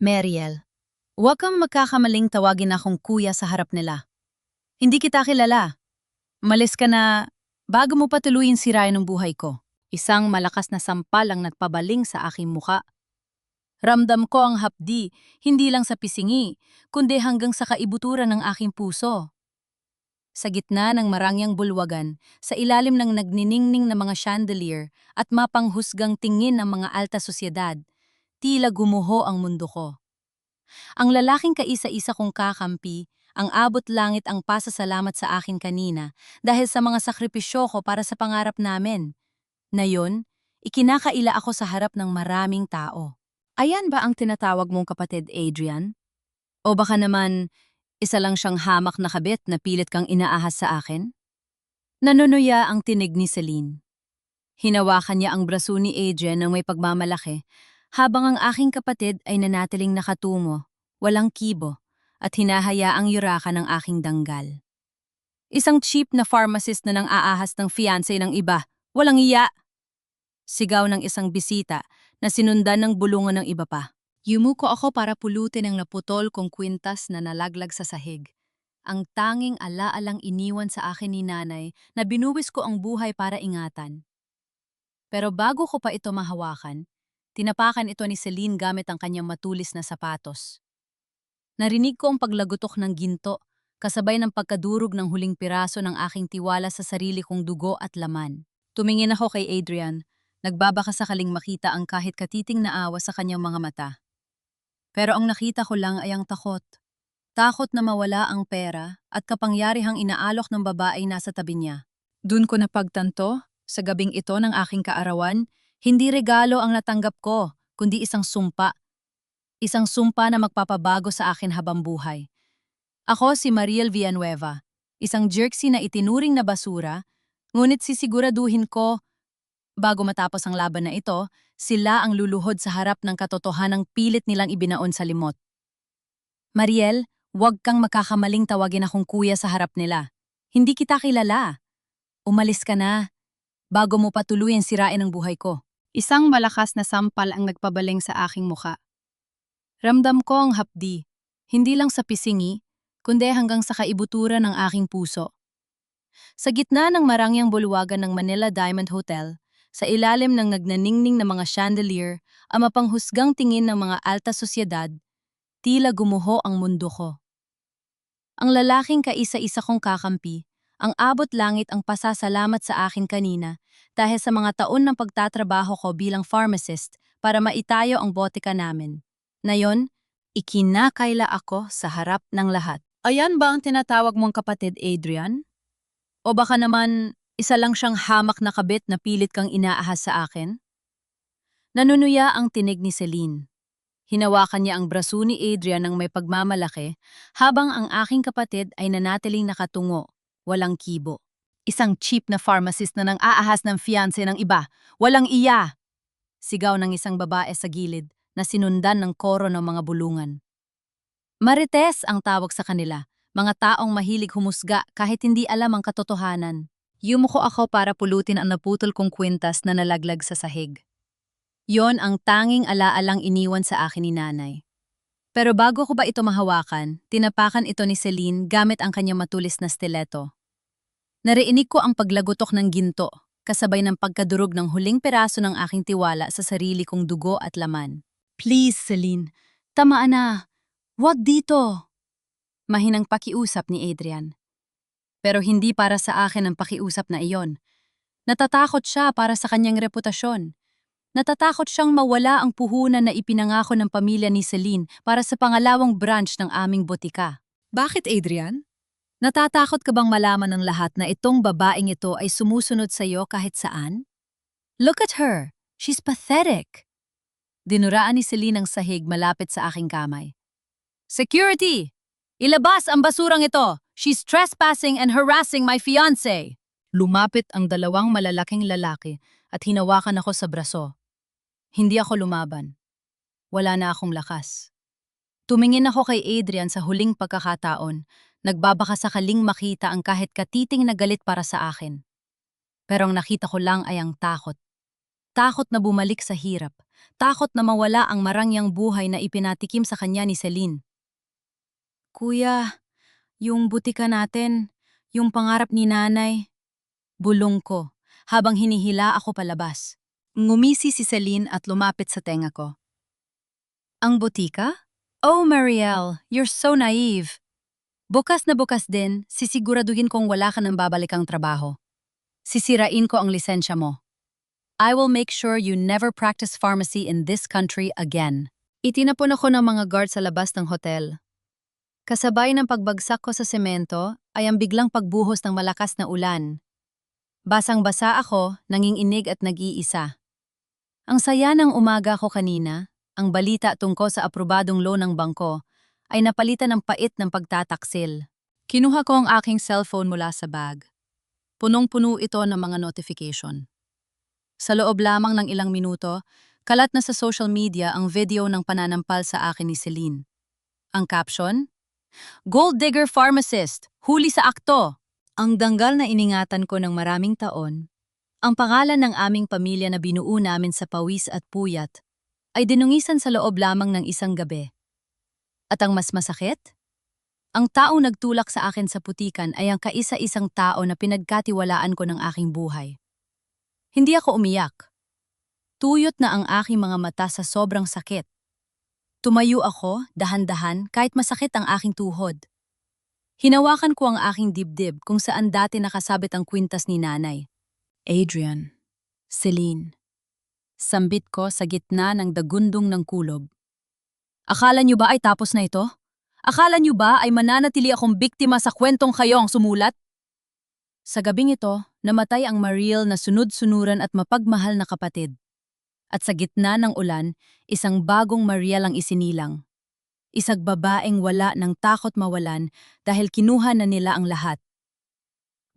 Mariel, huwag kang magkakamaling tawagin akong kuya sa harap nila. Hindi kita kilala. Umalis ka na bago mo patuluyin sirain ang buhay ko. Isang malakas na sampal ang nagpabaling sa aking muka. Ramdam ko ang hapdi, hindi lang sa pisingi, kundi hanggang sa kaibuturan ng aking puso. Sa gitna ng marangyang bulwagan, sa ilalim ng nagniningning na mga chandelier at mapanghusgang tingin ng mga alta sosyedad, tila gumuho ang mundo ko. Ang lalaking kaisa-isa kong kakampi, ang abot langit ang pasasalamat sa akin kanina dahil sa mga sakripisyo ko para sa pangarap namin. Ngayon, ikinakaila ako sa harap ng maraming tao. Ayan ba ang tinatawag mong kapatid, Adrian? O baka naman, isa lang siyang hamak na kabit na pilit kang inaahas sa akin? Nanunuya ang tinig ni Celine. Hinawakan niya ang braso ni Adrian ng may pagmamalaki, habang ang aking kapatid ay nanatiling nakatungo, walang kibo, at hinahayaang yurakan ng aking danggal. Isang cheap na pharmacist na nang aahas ng fiancé ng iba, walang iya! Sigaw ng isang bisita na sinundan ng bulungan ng iba pa. Yumuko ako para pulutin ang naputol kong kwintas na nalaglag sa sahig. Ang tanging alaalang iniwan sa akin ni nanay na binuwis ko ang buhay para ingatan. Pero bago ko pa ito mahawakan, tinapakan ito ni Celine gamit ang kanyang matulis na sapatos. Narinig ko ang paglagutok ng ginto, kasabay ng pagkadurog ng huling piraso ng aking tiwala sa sarili kong dugo at laman. Tumingin ako kay Adrian, nagbabaka sakaling makita ang kahit katiting na awa sa kanyang mga mata. Pero ang nakita ko lang ay ang takot. Takot na mawala ang pera at kapangyarihang inaalok ng babae nasa tabi niya. Dun ko napagtanto, sa gabing ito ng aking kaarawan, hindi regalo ang natanggap ko, kundi isang sumpa. Isang sumpa na magpapabago sa akin habang buhay. Ako si Mariel Villanueva, isang jerksy na itinuring na basura, ngunit sisiguraduhin ko, bago matapos ang laban na ito, sila ang luluhod sa harap ng katotohanang pilit nilang ibinaon sa limot. Mariel, huwag kang makakamaling tawagin akong kuya sa harap nila. Hindi kita kilala. Umalis ka na, bago mo patuluyan sirain ang buhay ko. Isang malakas na sampal ang nagpabaling sa aking muka. Ramdam ko ang hapdi, hindi lang sa pisingi, kundi hanggang sa kaibuturan ng aking puso. Sa gitna ng marangyang bulwagan ng Manila Diamond Hotel, sa ilalim ng nagnaningning na mga chandelier, ang mapanghusgang tingin ng mga alta sosyedad, tila gumuho ang mundo ko. Ang lalaking kaisa-isa kong kakampi, ang abot langit ang pasasalamat sa akin kanina dahil sa mga taon ng pagtatrabaho ko bilang pharmacist para maitayo ang botika namin. Ngayon, ikinakaila ako sa harap ng lahat. Ayan ba ang tinatawag mong kapatid, Adrian? O baka naman, isa lang siyang hamak na kabit na pilit kang inaahas sa akin? Nanunuya ang tinig ni Celine. Hinawakan niya ang braso ni Adrian ng may pagmamalaki, habang ang aking kapatid ay nanatiling nakatungo, walang kibo. Isang cheap na pharmacist na nang aahas ng fiancé ng iba, walang iya! Sigaw ng isang babae sa gilid na sinundan ng koro ng mga bulungan. Marites ang tawag sa kanila, mga taong mahilig humusga kahit hindi alam ang katotohanan. Yumuko ako para pulutin ang naputol kong kwintas na nalaglag sa sahig. Yon ang tanging alaalang iniwan sa akin ni nanay. Pero bago ko ba ito mahawakan, tinapakan ito ni Celine gamit ang kanyang matulis na stiletto. Narinig ko ang paglagutok ng ginto, kasabay ng pagkadurog ng huling piraso ng aking tiwala sa sarili kong dugo at laman. Please, Celine, tamaan na. Huwag dito! Mahinang pakiusap ni Adrian. Pero hindi para sa akin ang pakiusap na iyon. Natatakot siya para sa kanyang reputasyon. Natatakot siyang mawala ang puhunan na ipinangako ng pamilya ni Celine para sa pangalawang branch ng aming botika. Bakit, Adrian? Natatakot ka bang malaman ng lahat na itong babaeng ito ay sumusunod sa iyo kahit saan? Look at her! She's pathetic! Dinuraan ni Celine ang sahig malapit sa aking kamay. Security! Ilabas ang basurang ito! She's trespassing and harassing my fiancé! Lumapit ang dalawang malalaking lalaki at hinawakan ako sa braso. Hindi ako lumaban. Wala na akong lakas. Tumingin ako kay Adrian sa huling pagkakataon, nagbabaka sakaling makita ang kahit katiting na galit para sa akin. Pero ang nakita ko lang ay ang takot. Takot na bumalik sa hirap. takot na mawala ang marangyang buhay na ipinatikim sa kanya ni Celine. Kuya, yung butika natin, yung pangarap ni nanay. Bulong ko, habang hinihila ako palabas. Ngumisi si Celine at lumapit sa tenga ko. Ang butika? Oh, Marielle, you're so naive. Bukas na bukas din, sisiguraduhin kong wala ka ng babalikang trabaho. Sisirain ko ang lisensya mo. I will make sure you never practice pharmacy in this country again. Itinapon ako ng mga guard sa labas ng hotel. Kasabay ng pagbagsak ko sa semento ay ang biglang pagbuhos ng malakas na ulan. Basang-basa ako, nanginginig at nag-iisa. Ang saya ng umaga ko kanina, ang balita tungkol sa aprobadong loan ng bangko, ay napalitan ng pait ng pagtataksil. Kinuha ko ang aking cellphone mula sa bag. Punong-puno ito ng mga notification. Sa loob lamang ng ilang minuto, kalat na sa social media ang video ng pananampal sa akin ni Celine. Ang caption? Gold Digger Pharmacist, huli sa akto! Ang danggal na iningatan ko ng maraming taon, ang pangalan ng aming pamilya na binuo namin sa pawis at puyat, ay dinungisan sa loob lamang ng isang gabi. At ang mas masakit? Ang taong nagtulak sa akin sa putikan ay ang kaisa-isang tao na pinagkatiwalaan ko ng aking buhay. Hindi ako umiyak. Tuyot na ang aking mga mata sa sobrang sakit. Tumayo ako, dahan-dahan, kahit masakit ang aking tuhod. Hinawakan ko ang aking dibdib kung saan dati nakasabit ang kwintas ni nanay. Adrian. Celine. Sambit ko sa gitna ng dagundong ng kulob. Akala niyo ba ay tapos na ito? Akala niyo ba ay mananatili akong biktima sa kwentong kayo ang sumulat? Sa gabing ito, namatay ang Marielle na sunod-sunuran at mapagmahal na kapatid. At sa gitna ng ulan, isang bagong Marielle ang isinilang. Isang babaeng wala ng takot mawalan dahil kinuha na nila ang lahat.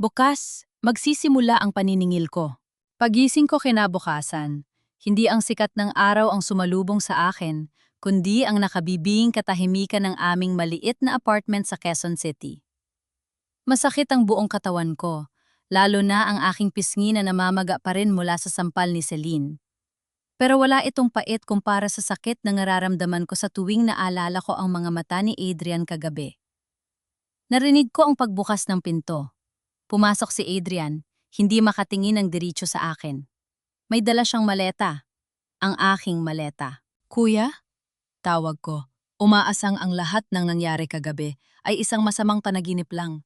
Bukas, magsisimula ang paniningil ko. Pagising ko kinabukasan, hindi ang sikat ng araw ang sumalubong sa akin, kundi ang nakabibing katahimikan ng aming maliit na apartment sa Quezon City. Masakit ang buong katawan ko, lalo na ang aking pisngi na namamaga pa rin mula sa sampal ni Celine. Pero wala itong pait kumpara sa sakit na nararamdaman ko sa tuwing naalala ko ang mga mata ni Adrian kagabi. Narinig ko ang pagbukas ng pinto. Pumasok si Adrian, hindi makatingin ng diretso sa akin. May dala siyang maleta. Ang aking maleta. Kuya? Tawag ko. Umaasang ang lahat ng nangyari kagabi ay isang masamang panaginip lang.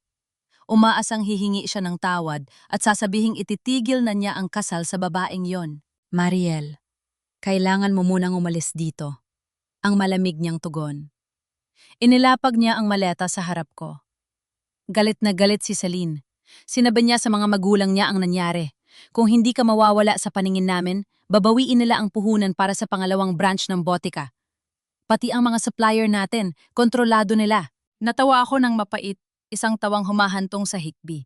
Umaasang hihingi siya ng tawad at sasabihing ititigil na niya ang kasal sa babaeng yon. Marielle. Kailangan mo munang umalis dito. Ang malamig niyang tugon. Inilapag niya ang maleta sa harap ko. Galit na galit si Celine. Sinabi niya sa mga magulang niya ang nangyari. Kung hindi ka mawawala sa paningin namin, babawiin nila ang puhunan para sa pangalawang branch ng botika. Pati ang mga supplier natin, kontrolado nila. Natawa ako ng mapait, isang tawang humahantong sa hikbi.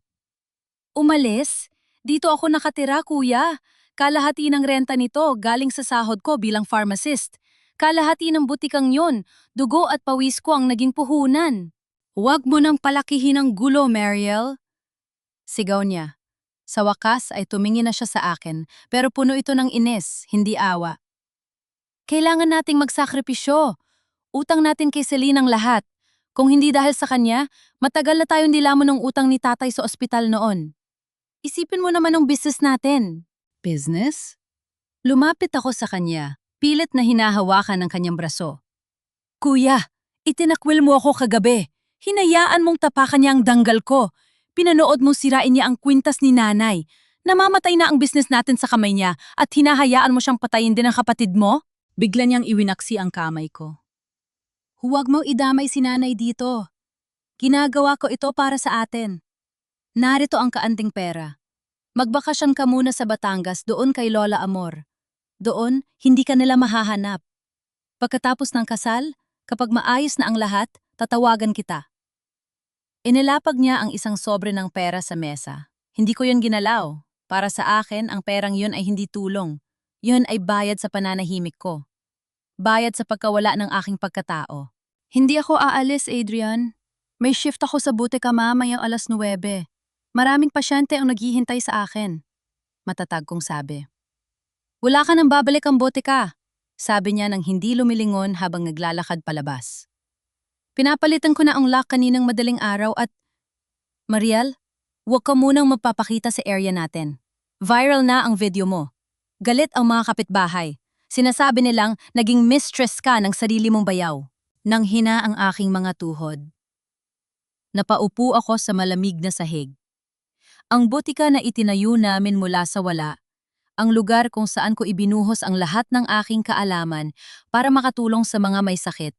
Umalis? Dito ako nakatira, kuya. Kalahati ng renta nito galing sa sahod ko bilang pharmacist. Kalahati ng butikang yon, dugo at pawis ko ang naging puhunan. Huwag mo nang palakihin ang gulo, Marielle. Sigaw niya. Sa wakas ay tumingin na siya sa akin, pero puno ito ng inis, hindi awa. Kailangan nating magsakripisyo. Utang natin kay Celine ang lahat. Kung hindi dahil sa kanya, matagal na tayong nilamon ng utang ni tatay sa ospital noon. Isipin mo naman ang business natin. Business? Lumapit ako sa kanya, pilit na hinahawakan ng kanyang braso. Kuya, itinakwil mo ako kagabi. Hinayaan mong tapakan niya ang danggal ko. Pinanood mong sirain niya ang kwintas ni nanay. Namamatay na ang business natin sa kamay niya at hinahayaan mo siyang patayin din ang kapatid mo? Bigla niyang iwinaksi ang kamay ko. Huwag mo idamay si nanay dito. Ginagawa ko ito para sa atin. Narito ang kaanting pera. Magbakasyon ka muna sa Batangas doon kay Lola Amor. Doon, hindi ka nila mahahanap. Pagkatapos ng kasal, kapag maayos na ang lahat, tatawagan kita. Inilapag niya ang isang sobre ng pera sa mesa. Hindi ko yun ginalaw. Para sa akin, ang perang yun ay hindi tulong. Yun ay bayad sa pananahimik ko. Bayad sa pagkawala ng aking pagkatao. Hindi ako aalis, Adrian. May shift ako sa butika mamayang 9:00. Maraming pasyente ang naghihintay sa akin. Matatag kong sabi. Wala ka nang babalik ang butika. sabi niya nang hindi lumilingon habang naglalakad palabas. Pinapalitan ko na ang lock kaninang madaling araw at, Mariel, huwag ka munang magpapakita sa area natin. Viral na ang video mo. Galit ang mga kapitbahay. Sinasabi nilang naging mistress ka ng sarili mong bayaw. Nang hina ang aking mga tuhod. Napaupo ako sa malamig na sahig. Ang butika na itinayo namin mula sa wala, ang lugar kung saan ko ibinuhos ang lahat ng aking kaalaman para makatulong sa mga may sakit,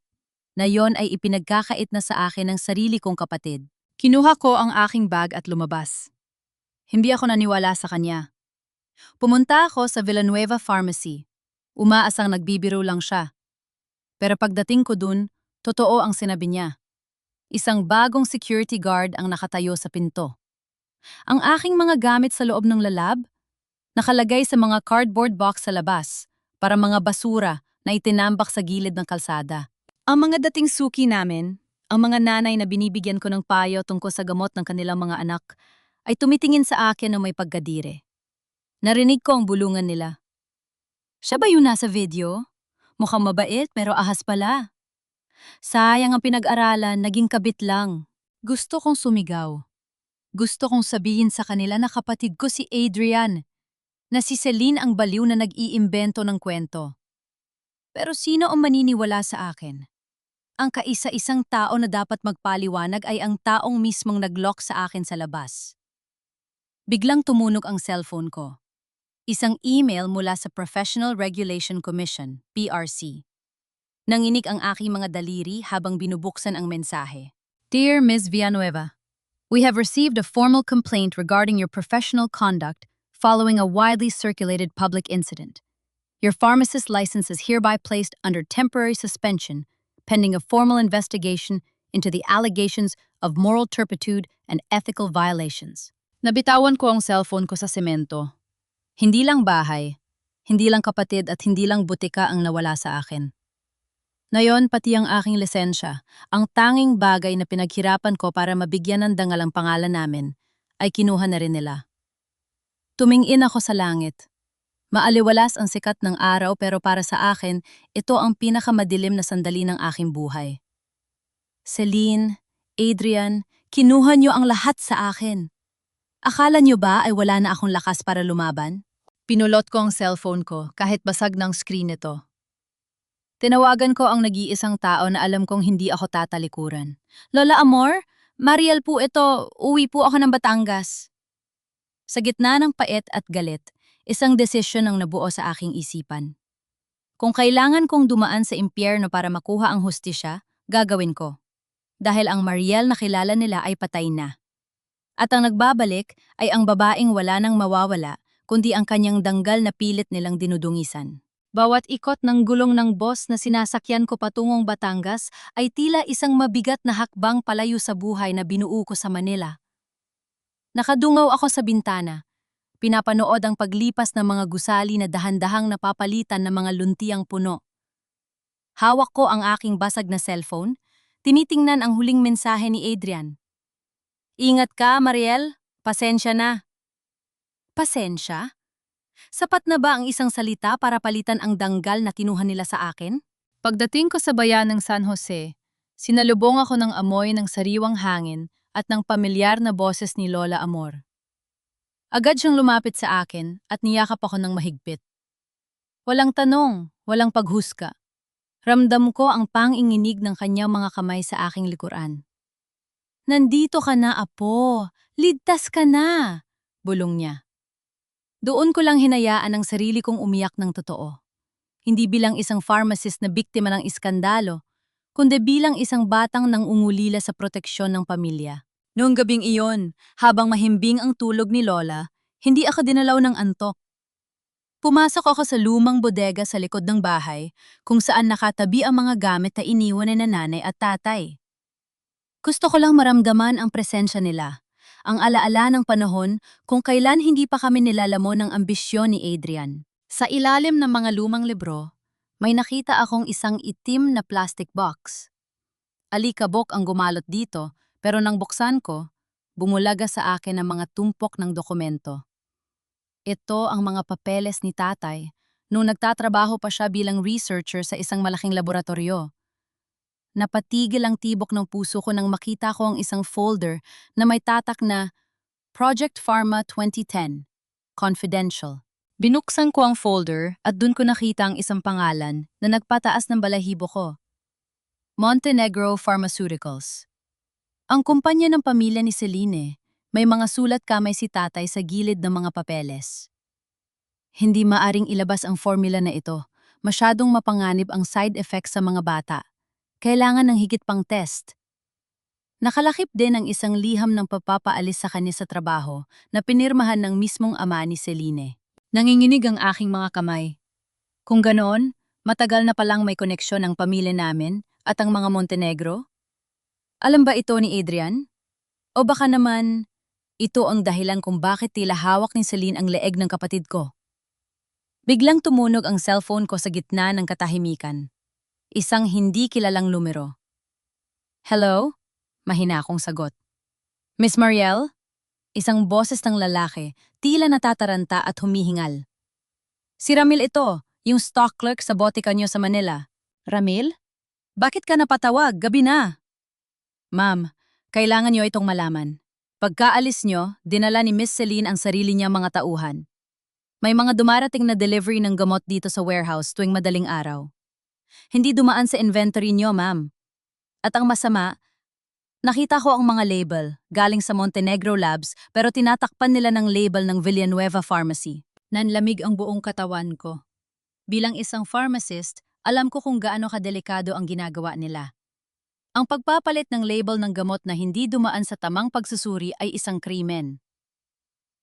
na yon ay ipinagkakait na sa akin ng sarili kong kapatid. Kinuha ko ang aking bag at lumabas. Hindi ako naniwala sa kanya. Pumunta ako sa Villanueva Pharmacy. Umaasang nagbibiro lang siya. Pero pagdating ko dun, totoo ang sinabi niya. Isang bagong security guard ang nakatayo sa pinto. Ang aking mga gamit sa loob ng lalab, nakalagay sa mga cardboard box sa labas, para mga basura na itinambak sa gilid ng kalsada. Ang mga dating suki namin, ang mga nanay na binibigyan ko ng payo tungkol sa gamot ng kanilang mga anak, ay tumitingin sa akin ng may pagkadire. Narinig ko ang bulungan nila. Siya ba yung nasa video? Mukhang mabait pero ahas pala. Sayang ang pinag-aralan, naging kabit lang. Gusto kong sumigaw. Gusto kong sabihin sa kanila na kapatid ko si Adrian, na si Celine ang baliw na nag-iimbento ng kwento. Pero sino ang maniniwala sa akin? Ang kaisa-isang tao na dapat magpaliwanag ay ang taong mismong nag-lock sa akin sa labas. Biglang tumunog ang cellphone ko. Isang email mula sa Professional Regulation Commission, PRC. Nanginig ang aking mga daliri habang binubuksan ang mensahe. Dear Ms. Villanueva, we have received a formal complaint regarding your professional conduct following a widely circulated public incident. Your pharmacist license is hereby placed under temporary suspension pending a formal investigation into the allegations of moral turpitude and ethical violations. Nabitawan ko ang cellphone ko sa semento. Hindi lang bahay, hindi lang kapatid at hindi lang butika ang nawala sa akin. Ngayon, pati ang aking lisensya, ang tanging bagay na pinaghirapan ko para mabigyan ng dangal ang pangalan namin, ay kinuha na rin nila. Tumingin ako sa langit. Maaliwalas ang sikat ng araw pero para sa akin, ito ang pinakamadilim na sandali ng aking buhay. Celine, Adrian, kinuha niyo ang lahat sa akin. Akala niyo ba ay wala na akong lakas para lumaban? Pinulot ko ang cellphone ko kahit basag ng screen nito. Tinawagan ko ang nag-iisang tao na alam kong hindi ako tatalikuran. Lola Amor, Mariel po ito, uwi po ako ng Batangas. Sa gitna ng pait at galit, isang desisyon ang nabuo sa aking isipan. Kung kailangan kong dumaan sa impyerno para makuha ang hustisya, gagawin ko. Dahil ang Mariel na kilala nila ay patay na. At ang nagbabalik ay ang babaeng wala nang mawawala, kundi ang kanyang danggal na pilit nilang dinudungisan. Bawat ikot ng gulong ng boss na sinasakyan ko patungong Batangas ay tila isang mabigat na hakbang palayo sa buhay na binuo ko sa Manila. Nakadungaw ako sa bintana. Pinapanood ang paglipas ng mga gusali na dahan-dahang napapalitan ng mga luntiang puno. Hawak ko ang aking basag na cellphone, tinitingnan ang huling mensahe ni Adrian. Ingat ka, Mariel. Pasensya na. Pasensya? Sapat na ba ang isang salita para palitan ang danggal na kinuha nila sa akin? Pagdating ko sa bayan ng San Jose, sinalubong ako ng amoy ng sariwang hangin at ng pamilyar na boses ni Lola Amor. Agad siyang lumapit sa akin at niyakap ako ng mahigpit. Walang tanong, walang paghusga. Ramdam ko ang panginginig ng kanyang mga kamay sa aking likuran. Nandito ka na, Apo. Ligtas ka na, bulong niya. Doon ko lang hinayaan ang sarili kong umiyak ng totoo. Hindi bilang isang pharmacist na biktima ng iskandalo, kundi bilang isang batang nangungulila sa proteksyon ng pamilya. Noong gabing iyon, habang mahimbing ang tulog ni Lola, hindi ako dinalaw ng antok. Pumasok ako sa lumang bodega sa likod ng bahay, kung saan nakatabi ang mga gamit na iniwan ni nanay at tatay. Gusto ko lang maramdaman ang presensya nila. Ang alaala ng panahon kung kailan hindi pa kami nilalamon ng ambisyon ni Adrian. Sa ilalim ng mga lumang libro, may nakita akong isang itim na plastic box. Alikabok ang gumalot dito, pero nang buksan ko, bumulaga sa akin ang mga tumpok ng dokumento. Ito ang mga papeles ni tatay nung nagtatrabaho pa siya bilang researcher sa isang malaking laboratorio. Napatigil ang tibok ng puso ko nang makita ko ang isang folder na may tatak na Project Pharma 2010, Confidential. Binuksan ko ang folder at dun ko nakita ang isang pangalan na nagpataas ng balahibo ko. Montenegro Pharmaceuticals. Ang kumpanya ng pamilya ni Celine, may mga sulat kamay si tatay sa gilid ng mga papeles. Hindi maaring ilabas ang formula na ito. Masyadong mapanganib ang side effects sa mga bata. Kailangan ng higit pang test. Nakalakip din ang isang liham ng papapaalis sa kanya sa trabaho na pinirmahan ng mismong ama ni Celine. Nanginginig ang aking mga kamay. Kung ganoon, matagal na palang may koneksyon ang pamilya namin at ang mga Montenegro? Alam ba ito ni Adrian? O baka naman, ito ang dahilan kung bakit tila hawak ni Celine ang leeg ng kapatid ko? Biglang tumunog ang cellphone ko sa gitna ng katahimikan. Isang hindi kilalang numero. Hello? Mahina akong sagot. Miss Mariel? Isang boses ng lalaki, tila natataranta at humihingal. Si Ramil ito, yung stock clerk sa botika nyo sa Manila. Ramil? Bakit ka napatawag? Gabi na. Ma'am, kailangan nyo itong malaman. Pagkaalis nyo, dinala ni Miss Celine ang sarili niyang mga tauhan. May mga dumarating na delivery ng gamot dito sa warehouse tuwing madaling araw. Hindi dumaan sa inventory nyo, ma'am. At ang masama, nakita ko ang mga label galing sa Montenegro Labs pero tinatakpan nila ng label ng Villanueva Pharmacy. Nanlamig ang buong katawan ko. Bilang isang pharmacist, alam ko kung gaano kadelikado ang ginagawa nila. Ang pagpapalit ng label ng gamot na hindi dumaan sa tamang pagsusuri ay isang krimen.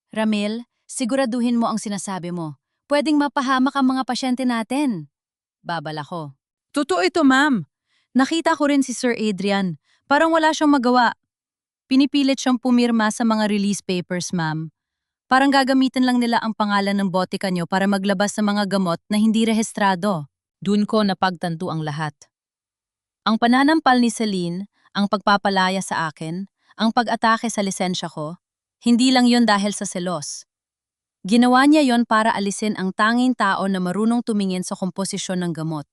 Ramil, siguraduhin mo ang sinasabi mo. Pwedeng mapahamak ang mga pasyente natin. Babala ko. Totoo ito, ma'am. Nakita ko rin si Sir Adrian. Parang wala siyang magawa. Pinipilit siyang pumirma sa mga release papers, ma'am. Parang gagamitin lang nila ang pangalan ng botika nyo para maglabas sa mga gamot na hindi rehistrado. Dun ko napagtanto ang lahat. Ang pananampal ni Celine, ang pagpapalaya sa akin, ang pag-atake sa lisensya ko, hindi lang yon dahil sa selos. Ginawa niya yon para alisin ang tanging tao na marunong tumingin sa komposisyon ng gamot.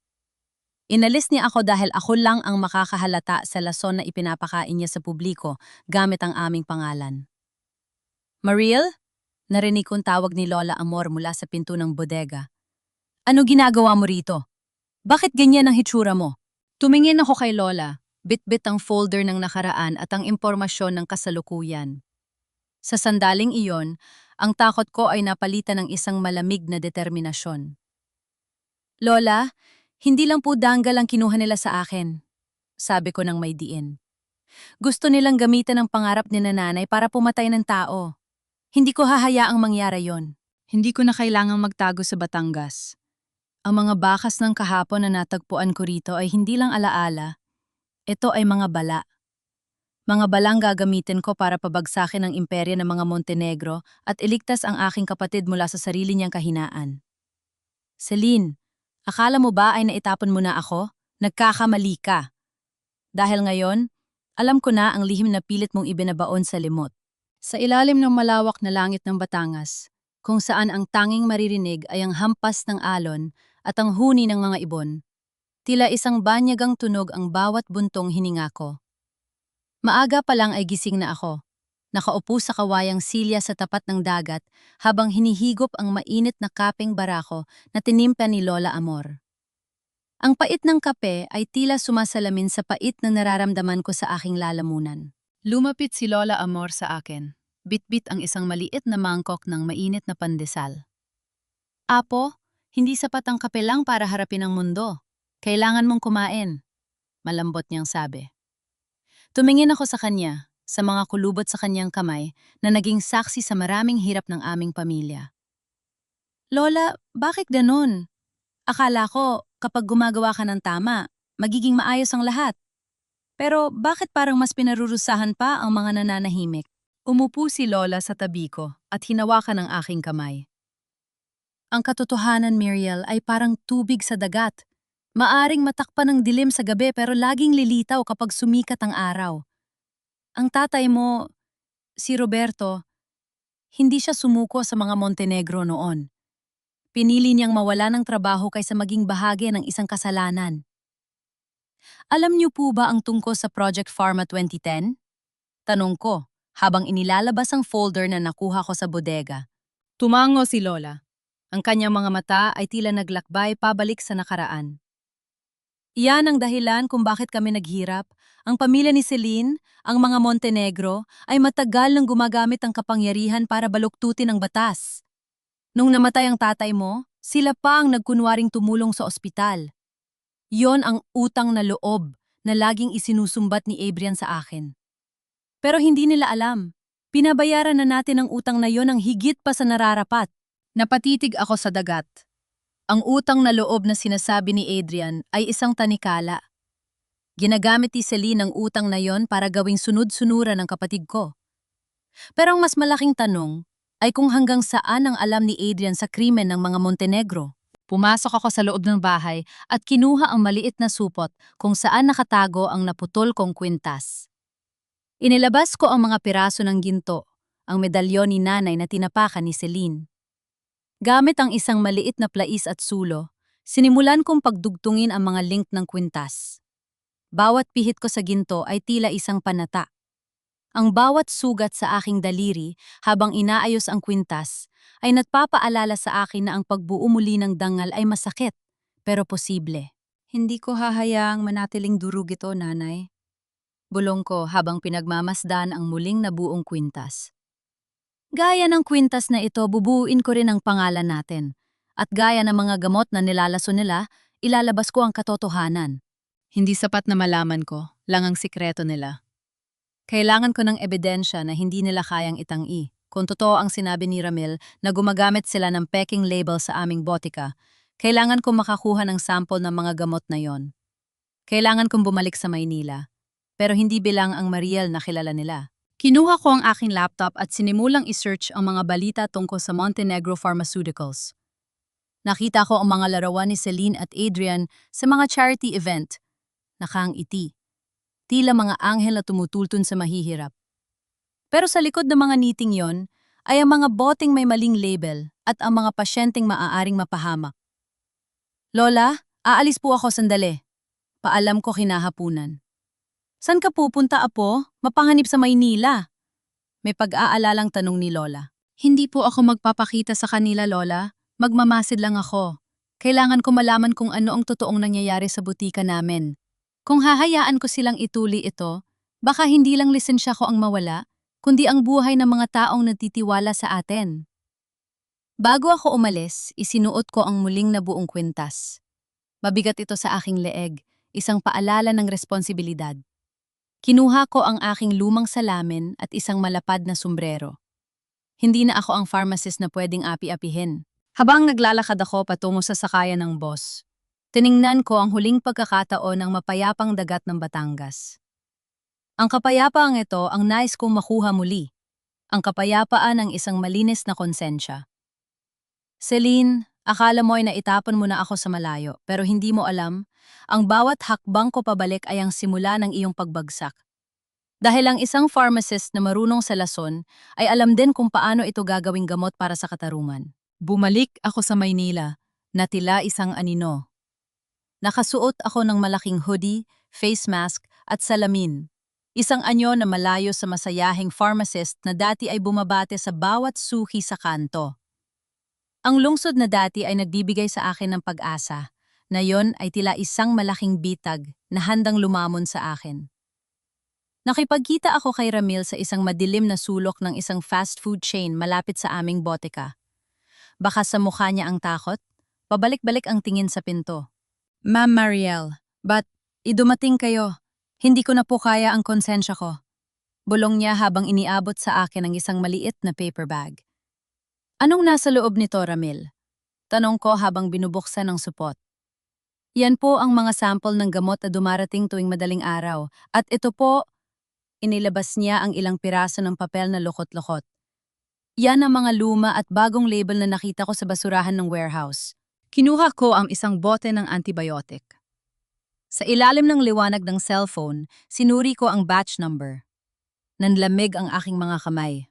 Inalis niya ako dahil ako lang ang makakahalata sa lason na ipinapakain niya sa publiko gamit ang aming pangalan. Mariel? Narinig kong tawag ni Lola Amor mula sa pinto ng bodega. Ano ginagawa mo rito? Bakit ganyan ang hitsura mo? Tumingin ako kay Lola, bit-bit ang folder ng nakaraan at ang impormasyon ng kasalukuyan. Sa sandaling iyon, ang takot ko ay napalitan ng isang malamig na determinasyon. Lola, hindi lang po danggal ang kinuha nila sa akin, sabi ko ng may diin. Gusto nilang gamitan ang pangarap ni nanay para pumatay ng tao. Hindi ko hahayaang mangyari yon. Hindi ko na kailangang magtago sa Batangas. Ang mga bakas ng kahapon na natagpuan ko rito ay hindi lang alaala. Ito ay mga bala. Mga balang gagamitin ko para pabagsakin ang imperya ng mga Montenegro at iligtas ang aking kapatid mula sa sarili niyang kahinaan. Celine, akala mo ba ay naitapon mo na ako? Nagkakamali ka. Dahil ngayon, alam ko na ang lihim na pilit mong ibinabaon sa limot. Sa ilalim ng malawak na langit ng Batangas, kung saan ang tanging maririnig ay ang hampas ng alon at ang huni ng mga ibon, tila isang banyagang tunog ang bawat buntong hininga ko. Maaga pa lang ay gising na ako. Nakaupo sa kawayang silya sa tapat ng dagat habang hinihigop ang mainit na kapeng barako na tinimpla ni Lola Amor. Ang pait ng kape ay tila sumasalamin sa pait na nararamdaman ko sa aking lalamunan. Lumapit si Lola Amor sa akin. Bit-bit ang isang maliit na mangkok ng mainit na pandesal. Apo, hindi sapat ang kape lang para harapin ang mundo. Kailangan mong kumain, malambot niyang sabi. Tumingin ako sa kanya, sa mga kulubot sa kanyang kamay na naging saksi sa maraming hirap ng aming pamilya. Lola, bakit ganun? Akala ko, kapag gumagawa ka ng tama, magiging maayos ang lahat. Pero bakit parang mas pinarurusahan pa ang mga nananahimik? Umupo si Lola sa tabi ko at hinawakan ang aking kamay. Ang katotohanan, Muriel, ay parang tubig sa dagat. Maaring matakpan ng dilim sa gabi pero laging lilitaw kapag sumikat ang araw. Ang tatay mo, si Roberto, hindi siya sumuko sa mga Montenegro noon. Pinili niyang mawala ng trabaho kaysa maging bahagi ng isang kasalanan. Alam niyo po ba ang tungkol sa Project Pharma 2010? Tanong ko, habang inilalabas ang folder na nakuha ko sa bodega. Tumango si Lola. Ang kanyang mga mata ay tila naglakbay pabalik sa nakaraan. Iyan ang dahilan kung bakit kami naghirap. Ang pamilya ni Celine, ang mga Montenegro, ay matagal nang gumagamit ang kapangyarihan para baluktutin ang batas. Nung namatay ang tatay mo, sila pa ang nagkunwaring tumulong sa ospital. Yon ang utang na loob na laging isinusumbat ni Adrian sa akin. Pero hindi nila alam. Pinabayaran na natin ang utang na yon ng higit pa sa nararapat. Napatitig ako sa dagat. Ang utang na loob na sinasabi ni Adrian ay isang tanikala. Ginagamit ni Celine ang utang na yon para gawing sunod-sunuran ng kapatid ko. Pero ang mas malaking tanong ay kung hanggang saan ang alam ni Adrian sa krimen ng mga Montenegro. Pumasok ako sa loob ng bahay at kinuha ang maliit na supot kung saan nakatago ang naputol kong kwintas. Inilabas ko ang mga piraso ng ginto, ang medalyon ni nanay na tinapakan ni Celine. Gamit ang isang maliit na plais at sulo, sinimulan kong pagdugtungin ang mga link ng kwintas. Bawat pihit ko sa ginto ay tila isang panata. Ang bawat sugat sa aking daliri habang inaayos ang kwintas ay nagpapaalala sa akin na ang pagbuo muli ng dangal ay masakit, pero posible. Hindi ko hahayaang manatiling durug ito, nanay. Bulong ko habang pinagmamasdan ang muling nabuong kwintas. Gaya ng kwintas na ito, bubuuin ko rin ang pangalan natin. At gaya ng mga gamot na nilalaso nila, ilalabas ko ang katotohanan. Hindi sapat na malaman ko, lang ang sikreto nila. Kailangan ko ng ebidensya na hindi nila kayang itangi. Kung totoo ang sinabi ni Ramil na gumagamit sila ng peking label sa aming botika, kailangan kong makakuha ng sample ng mga gamot na yon. Kailangan kong bumalik sa Maynila, pero hindi bilang ang Mariel na kilala nila. Kinuha ko ang aking laptop at sinimulang isearch ang mga balita tungkol sa Montenegro Pharmaceuticals. Nakita ko ang mga larawan ni Celine at Adrian sa mga charity event. Nakaangiti. Tila mga anghel na tumutultun sa mahihirap. Pero sa likod ng mga niting yon ay ang mga boteng may maling label at ang mga pasyenteng maaaring mapahamak. Lola, aalis po ako sandali. Paalam ko kinahapunan. San ka pupunta, apo? Mapanganib sa Maynila. May pag-aalalang tanong ni Lola. Hindi po ako magpapakita sa kanila, Lola. Magmamasid lang ako. Kailangan ko malaman kung ano ang totoong nangyayari sa butika namin. Kung hahayaan ko silang ituli ito, baka hindi lang lisensya ko ang mawala, kundi ang buhay ng mga taong nagtitiwala sa atin. Bago ako umalis, isinuot ko ang muling nabuong kwintas. Mabigat ito sa aking leeg, isang paalala ng responsibilidad. Kinuha ko ang aking lumang salamin at isang malapad na sombrero. Hindi na ako ang pharmacist na pwedeng api-apihin. Habang naglalakad ako patungo sa sakayan ng boss, tiningnan ko ang huling pagkakataon ng mapayapang dagat ng Batangas. Ang kapayapaan ito ang nais kong makuha muli. Ang kapayapaan ng isang malinis na konsensya. Celine, akala mo ay naitapon mo na ako sa malayo, pero hindi mo alam, ang bawat hakbang ko pabalik ay ang simula ng iyong pagbagsak. Dahil ang isang pharmacist na marunong sa lason ay alam din kung paano ito gagawing gamot para sa katarungan. Bumalik ako sa Maynila, na tila isang anino. Nakasuot ako ng malaking hoodie, face mask at salamin. Isang anyo na malayo sa masayahing pharmacist na dati ay bumabate sa bawat suki sa kanto. Ang lungsod na dati ay nagbibigay sa akin ng pag-asa, na yon ay tila isang malaking bitag na handang lumamon sa akin. Nakipagkita ako kay Ramil sa isang madilim na sulok ng isang fast food chain malapit sa aming botika. Baka sa mukha niya ang takot, pabalik-balik ang tingin sa pinto. Ma'am Mariel, but idumating kayo. Hindi ko na po kaya ang konsensya ko. Bulong niya habang iniabot sa akin ang isang maliit na paper bag. Anong nasa loob nito, Ramil? Tanong ko habang binubuksan ang supot. Yan po ang mga sample ng gamot na dumarating tuwing madaling araw. At ito po, inilabas niya ang ilang piraso ng papel na lukot-lukot. Yan ang mga luma at bagong label na nakita ko sa basurahan ng warehouse. Kinuha ko ang isang bote ng antibiotic. Sa ilalim ng liwanag ng cellphone, sinuri ko ang batch number. Nanlamig ang aking mga kamay.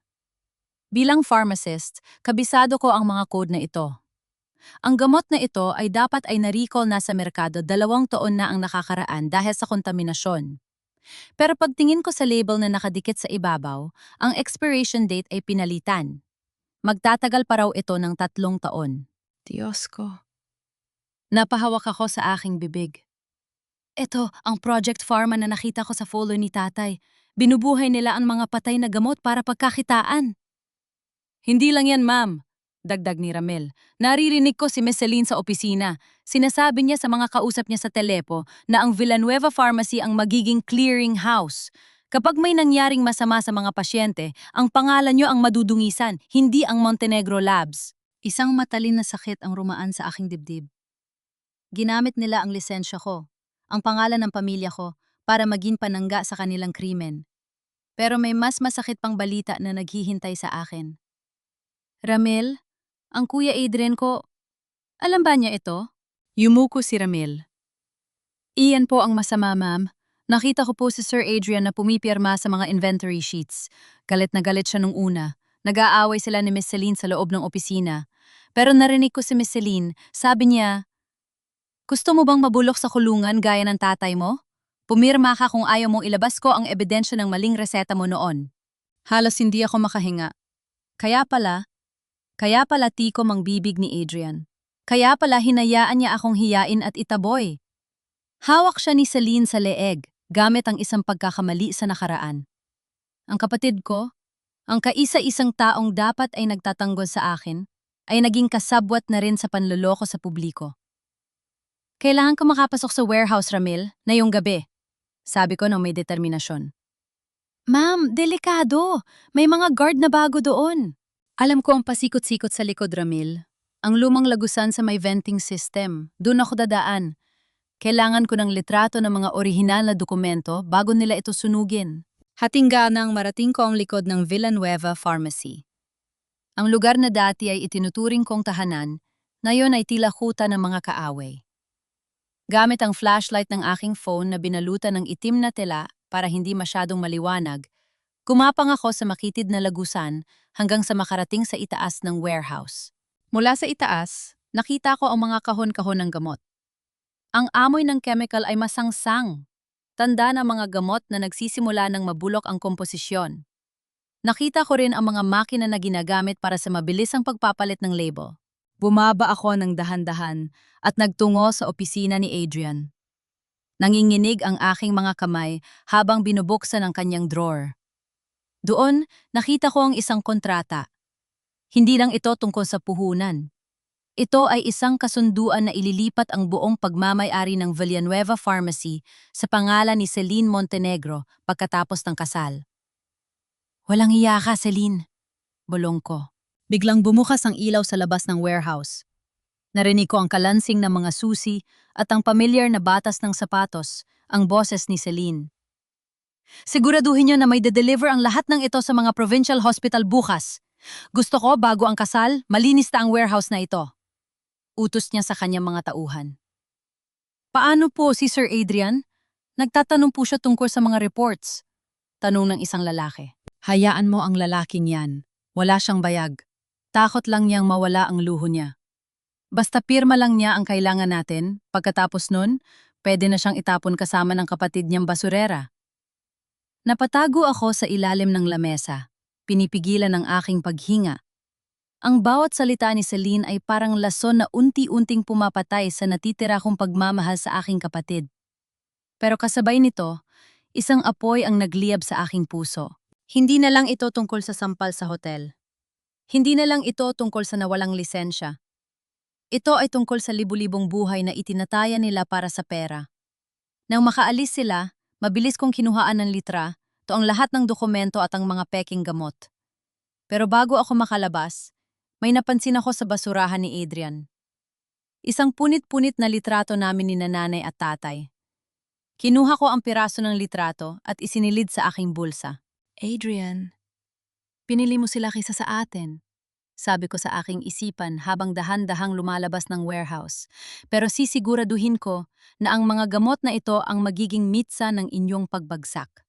Bilang pharmacist, kabisado ko ang mga code na ito. Ang gamot na ito ay dapat ay na-recall na sa merkado 2 taon na ang nakakaraan dahil sa kontaminasyon. Pero pagtingin ko sa label na nakadikit sa ibabaw, ang expiration date ay pinalitan. Magtatagal pa raw ito ng 3 taon. Diyos ko. Napahawak ako sa aking bibig. Ito, ang Project Pharma na nakita ko sa folder ni tatay. Binubuhay nila ang mga patay na gamot para pagkakitaan. Hindi lang yan, ma'am. Dagdag ni Ramel. Naririnig ko si Miss Celine sa opisina. Sinasabi niya sa mga kausap niya sa telepo na ang Villanueva Pharmacy ang magiging clearing house. Kapag may nangyaring masama sa mga pasyente, ang pangalan niyo ang madudungisan, hindi ang Montenegro Labs. Isang matalin na sakit ang rumaan sa aking dibdib. Ginamit nila ang lisensya ko, ang pangalan ng pamilya ko, para maging panangga sa kanilang krimen. Pero may mas masakit pang balita na naghihintay sa akin. Ramel, ang Kuya Adrian ko, alam ba niya ito? Yumuko si Ramel. Iyan po ang masama, ma'am. Nakita ko po si Sir Adrian na pumipirma sa mga inventory sheets. Galit na galit siya nung una. Nag-aaway sila ni Miss Celine sa loob ng opisina. Pero narinig ko si Miss Celine, sabi niya, gusto mo bang mabulok sa kulungan gaya ng tatay mo? Pumirma ka kung ayaw mong ilabas ko ang ebidensya ng maling reseta mo noon. Halos hindi ako makahinga. Kaya pala tikom ang bibig ni Adrian. Kaya pala hinayaan niya akong hiyain at itaboy. Hawak siya ni Celine sa leeg, gamit ang isang pagkakamali sa nakaraan. Ang kapatid ko, ang kaisa-isang taong dapat ay nagtatanggol sa akin, ay naging kasabwat na rin sa panloloko sa publiko. Kailangan ko makapasok sa warehouse, Ramil, na yung gabi. Sabi ko nang may determinasyon. Ma'am, delikado. May mga guard na bago doon. Alam ko ang pasikot-sikot sa likod, Ramil. Ang lumang lagusan sa may venting system. Doon ako dadaan. Kailangan ko ng litrato ng mga orihinal na dokumento bago nila ito sunugin. Hatingganang marating ko ang likod ng Villanueva Pharmacy. Ang lugar na dati ay itinuturing kong tahanan, ngayon ay tila kuta ng mga kaaway. Gamit ang flashlight ng aking phone na binalutan ng itim na tela para hindi masyadong maliwanag, gumapang ako sa makitid na lagusan hanggang sa makarating sa itaas ng warehouse. Mula sa itaas, nakita ko ang mga kahon-kahon ng gamot. Ang amoy ng chemical ay masangsang. Tanda ng mga gamot na nagsisimula ng mabulok ang komposisyon. Nakita ko rin ang mga makina na ginagamit para sa mabilisang pagpapalit ng label. Bumaba ako ng dahan-dahan at nagtungo sa opisina ni Adrian. Nanginginig ang aking mga kamay habang binubuksan ang kanyang drawer. Doon, nakita ko ang isang kontrata. Hindi lang ito tungkol sa puhunan. Ito ay isang kasunduan na ililipat ang buong pagmamay-ari ng Villanueva Pharmacy sa pangalan ni Celine Montenegro pagkatapos ng kasal. Walang hiya ka, Celine. Bulong ko. Biglang bumukas ang ilaw sa labas ng warehouse. Narinig ko ang kalansing ng mga susi at ang pamilyar na batas ng sapatos, ang boses ni Celine. Siguraduhin niyo na may de-deliver ang lahat ng ito sa mga provincial hospital bukas. Gusto ko bago ang kasal, malinis na ang warehouse na ito. Utos niya sa kanyang mga tauhan. Paano po si Sir Adrian? Nagtatanong po siya tungkol sa mga reports. Tanong ng isang lalaki. Hayaan mo ang lalaking yan. Wala siyang bayag. Takot lang niyang mawala ang luho niya. Basta pirma lang niya ang kailangan natin, pagkatapos nun, pwede na siyang itapon kasama ng kapatid niyang basurera. Napatago ako sa ilalim ng lamesa, pinipigilan ang aking paghinga. Ang bawat salita ni Celine ay parang lason na unti-unting pumapatay sa natitira kong pagmamahal sa aking kapatid. Pero kasabay nito, isang apoy ang nagliyab sa aking puso. Hindi na lang ito tungkol sa sampal sa hotel. Hindi na lang ito tungkol sa nawalang lisensya. Ito ay tungkol sa libu-libong buhay na itinataya nila para sa pera. Nang makaalis sila, mabilis kong kinuhaan ng litra, to ang lahat ng dokumento at ang mga peking gamot. Pero bago ako makalabas, may napansin ako sa basurahan ni Adrian. Isang punit-punit na litrato namin ni nanay at tatay. Kinuha ko ang piraso ng litrato at isinilid sa aking bulsa. Adrian, pinili mo sila kaysa sa atin. Sabi ko sa aking isipan habang dahan-dahang lumalabas ng warehouse. Pero sisiguraduhin ko na ang mga gamot na ito ang magiging mitsa ng inyong pagbagsak.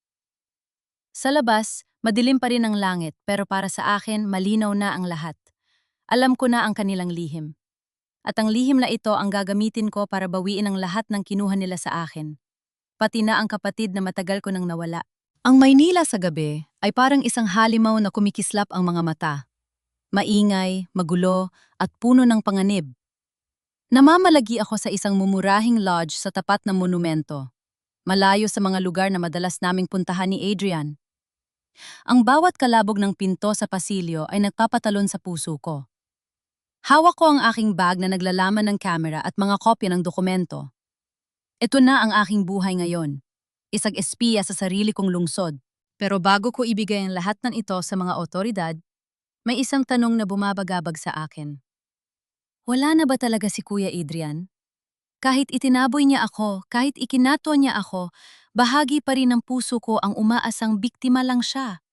Sa labas, madilim pa rin ang langit pero para sa akin malinaw na ang lahat. Alam ko na ang kanilang lihim. At ang lihim na ito ang gagamitin ko para bawiin ang lahat ng kinuha nila sa akin. Pati na ang kapatid na matagal ko nang nawala. Ang Maynila sa gabi ay parang isang halimaw na kumikislap ang mga mata. Maingay, magulo, at puno ng panganib. Namamalagi ako sa isang mumurahing lodge sa tapat ng monumento. Malayo sa mga lugar na madalas naming puntahan ni Adrian. Ang bawat kalabog ng pinto sa pasilyo ay nagpapatalon sa puso ko. Hawak ko ang aking bag na naglalaman ng kamera at mga kopya ng dokumento. Ito na ang aking buhay ngayon. Isang espiya sa sarili kong lungsod. Pero bago ko ibigay ang lahat ng ito sa mga otoridad, may isang tanong na bumabagabag sa akin. Wala na ba talaga si Kuya Adrian? Kahit itinaboy niya ako, kahit ikinato niya ako, bahagi pa rin ng puso ko ang umaasang biktima lang siya.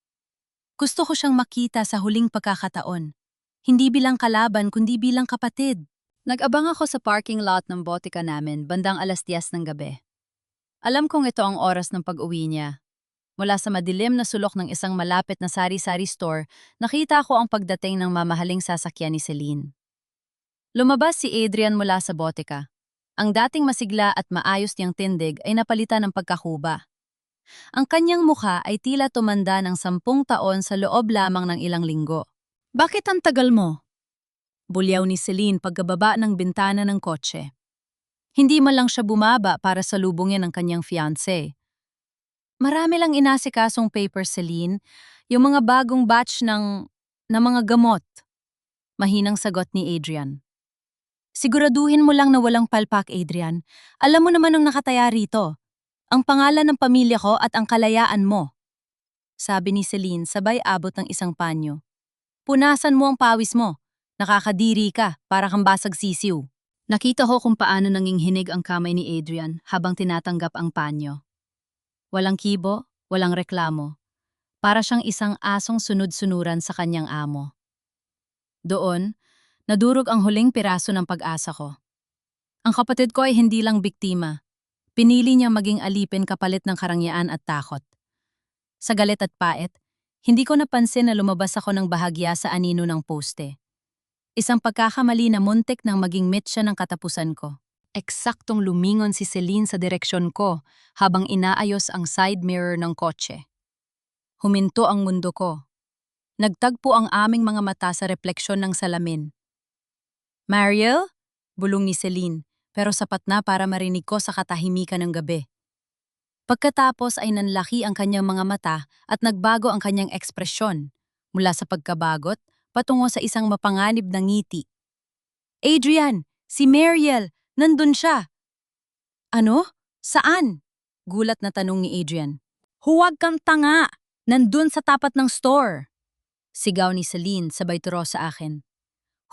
Gusto ko siyang makita sa huling pagkakataon. Hindi bilang kalaban kundi bilang kapatid. Nag-abang ako sa parking lot ng botika namin bandang 10:00 ng gabi. Alam kong ito ang oras ng pag-uwi niya. Mula sa madilim na sulok ng isang malapit na sari-sari store, nakita ko ang pagdating ng mamahaling sasakyan ni Celine. Lumabas si Adrian mula sa botika. Ang dating masigla at maayos niyang tindig ay napalitan ng pagkakuba. Ang kanyang mukha ay tila tumanda ng 10 taon sa loob lamang ng ilang linggo. Bakit ang tagal mo? Bulyaw ni Celine pagkababa ng bintana ng kotse. Hindi man lang siya bumaba para salubungin ang kanyang fiancé. Marami lang inasikasong paper, Celine, yung mga bagong batch ng mga gamot. Mahinang sagot ni Adrian. Siguraduhin mo lang na walang palpak, Adrian. Alam mo naman ang nakataya rito. Ang pangalan ng pamilya ko at ang kalayaan mo. Sabi ni Celine sabay abot ng isang panyo. Punasan mo ang pawis mo. Nakakadiri ka, para kang basag sisiw. Nakita ko kung paano nanginghinig ang kamay ni Adrian habang tinatanggap ang panyo. Walang kibo, walang reklamo. Para siyang isang asong sunod-sunuran sa kanyang amo. Doon, nadurog ang huling piraso ng pag-asa ko. Ang kapatid ko ay hindi lang biktima. Pinili niyang maging alipin kapalit ng karangyaan at takot. Sa galit at pait, hindi ko napansin na lumabas ako ng bahagya sa anino ng poste. Isang pagkakamali na muntik nang maging mitya ng katapusan ko. Eksaktong lumingon si Celine sa direksyon ko habang inaayos ang side mirror ng kotse. Huminto ang mundo ko. Nagtagpo ang aming mga mata sa refleksyon ng salamin. Mariel? Bulong ni Celine, pero sapat na para marinig ko sa katahimikan ng gabi. Pagkatapos ay nanlaki ang kanyang mga mata at nagbago ang kanyang ekspresyon, mula sa pagkabagot patungo sa isang mapanganib na ngiti. Adrian! Si Mariel! Nandun siya! Ano? Saan? Gulat na tanong ni Adrian. Huwag kang tanga! Nandun sa tapat ng store! Sigaw ni Celine sabay turo sa akin.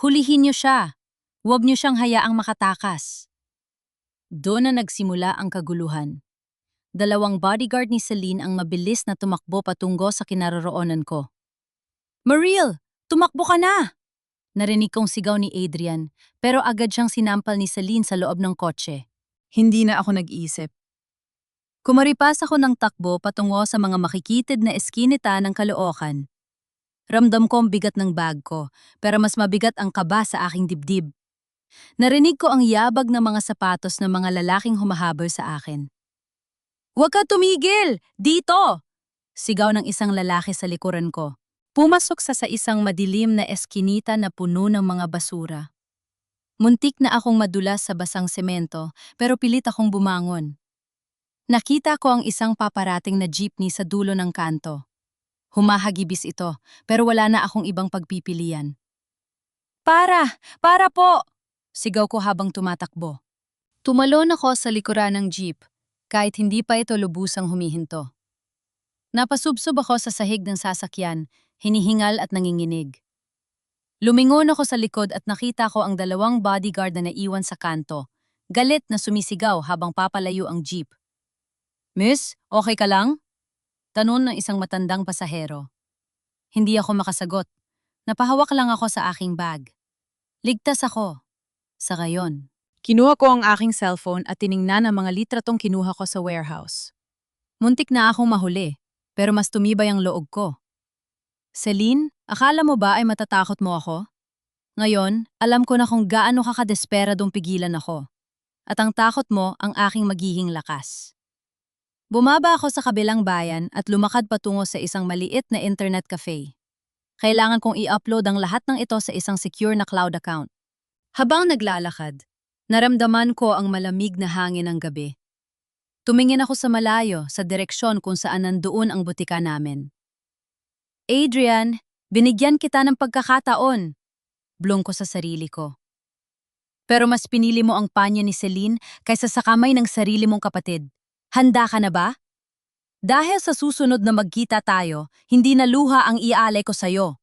Hulihin niyo siya! Huwag niyo siyang hayaang makatakas. Doon na nagsimula ang kaguluhan. 2 bodyguard ni Celine ang mabilis na tumakbo patungo sa kinaroroonan ko. Mariel! Tumakbo ka na! Narinig kong sigaw ni Adrian, pero agad siyang sinampal ni Celine sa loob ng kotse. Hindi na ako nag-iisip. Kumaripas ako ng takbo patungo sa mga makikitid na eskinita ng Caloocan. Ramdam ko ang bigat ng bag ko, pero mas mabigat ang kaba sa aking dibdib. Narinig ko ang yabag ng mga sapatos ng mga lalaking humahabol sa akin. Huwag ka tumigil! Dito! Sigaw ng isang lalaki sa likuran ko. Pumasok sa isang madilim na eskinita na puno ng mga basura. Muntik na akong madulas sa basang semento, pero pilit akong bumangon. Nakita ko ang isang paparating na jeepney sa dulo ng kanto. Humahagibis ito, pero wala na akong ibang pagpipilian. Para! Para po! Sigaw ko habang tumatakbo. Tumalon ako sa likuran ng jeep, kahit hindi pa ito lubusang humihinto. Napasubsob ako sa sahig ng sasakyan, hinihingal at nanginginig. Lumingon ako sa likod at nakita ko ang 2 bodyguard na naiwan sa kanto, galit na sumisigaw habang papalayo ang jeep. Miss, okay ka lang? Tanong ng isang matandang pasahero. Hindi ako makasagot. Napahawak lang ako sa aking bag. Ligtas ako. Sa gayon. Kinuha ko ang aking cellphone at tiningnan ang mga litratong kinuha ko sa warehouse. Muntik na akong mahuli, pero mas tumibay ang loob ko. Celine, akala mo ba ay matatakot mo ako? Ngayon, alam ko na kung gaano ka kadesperadong pigilan ako. At ang takot mo ang aking magiging lakas. Bumaba ako sa kabilang bayan at lumakad patungo sa isang maliit na internet cafe. Kailangan kong i-upload ang lahat ng ito sa isang secure na cloud account. Habang naglalakad, naramdaman ko ang malamig na hangin ng gabi. Tumingin ako sa malayo sa direksyon kung saan nandoon ang butika namin. Adrian, binigyan kita ng pagkakataon. Blong ko sa sarili ko. Pero mas pinili mo ang panyo ni Celine kaysa sa kamay ng sarili mong kapatid. Handa ka na ba? Dahil sa susunod na magkita tayo, hindi na luha ang iaalay ko sa'yo,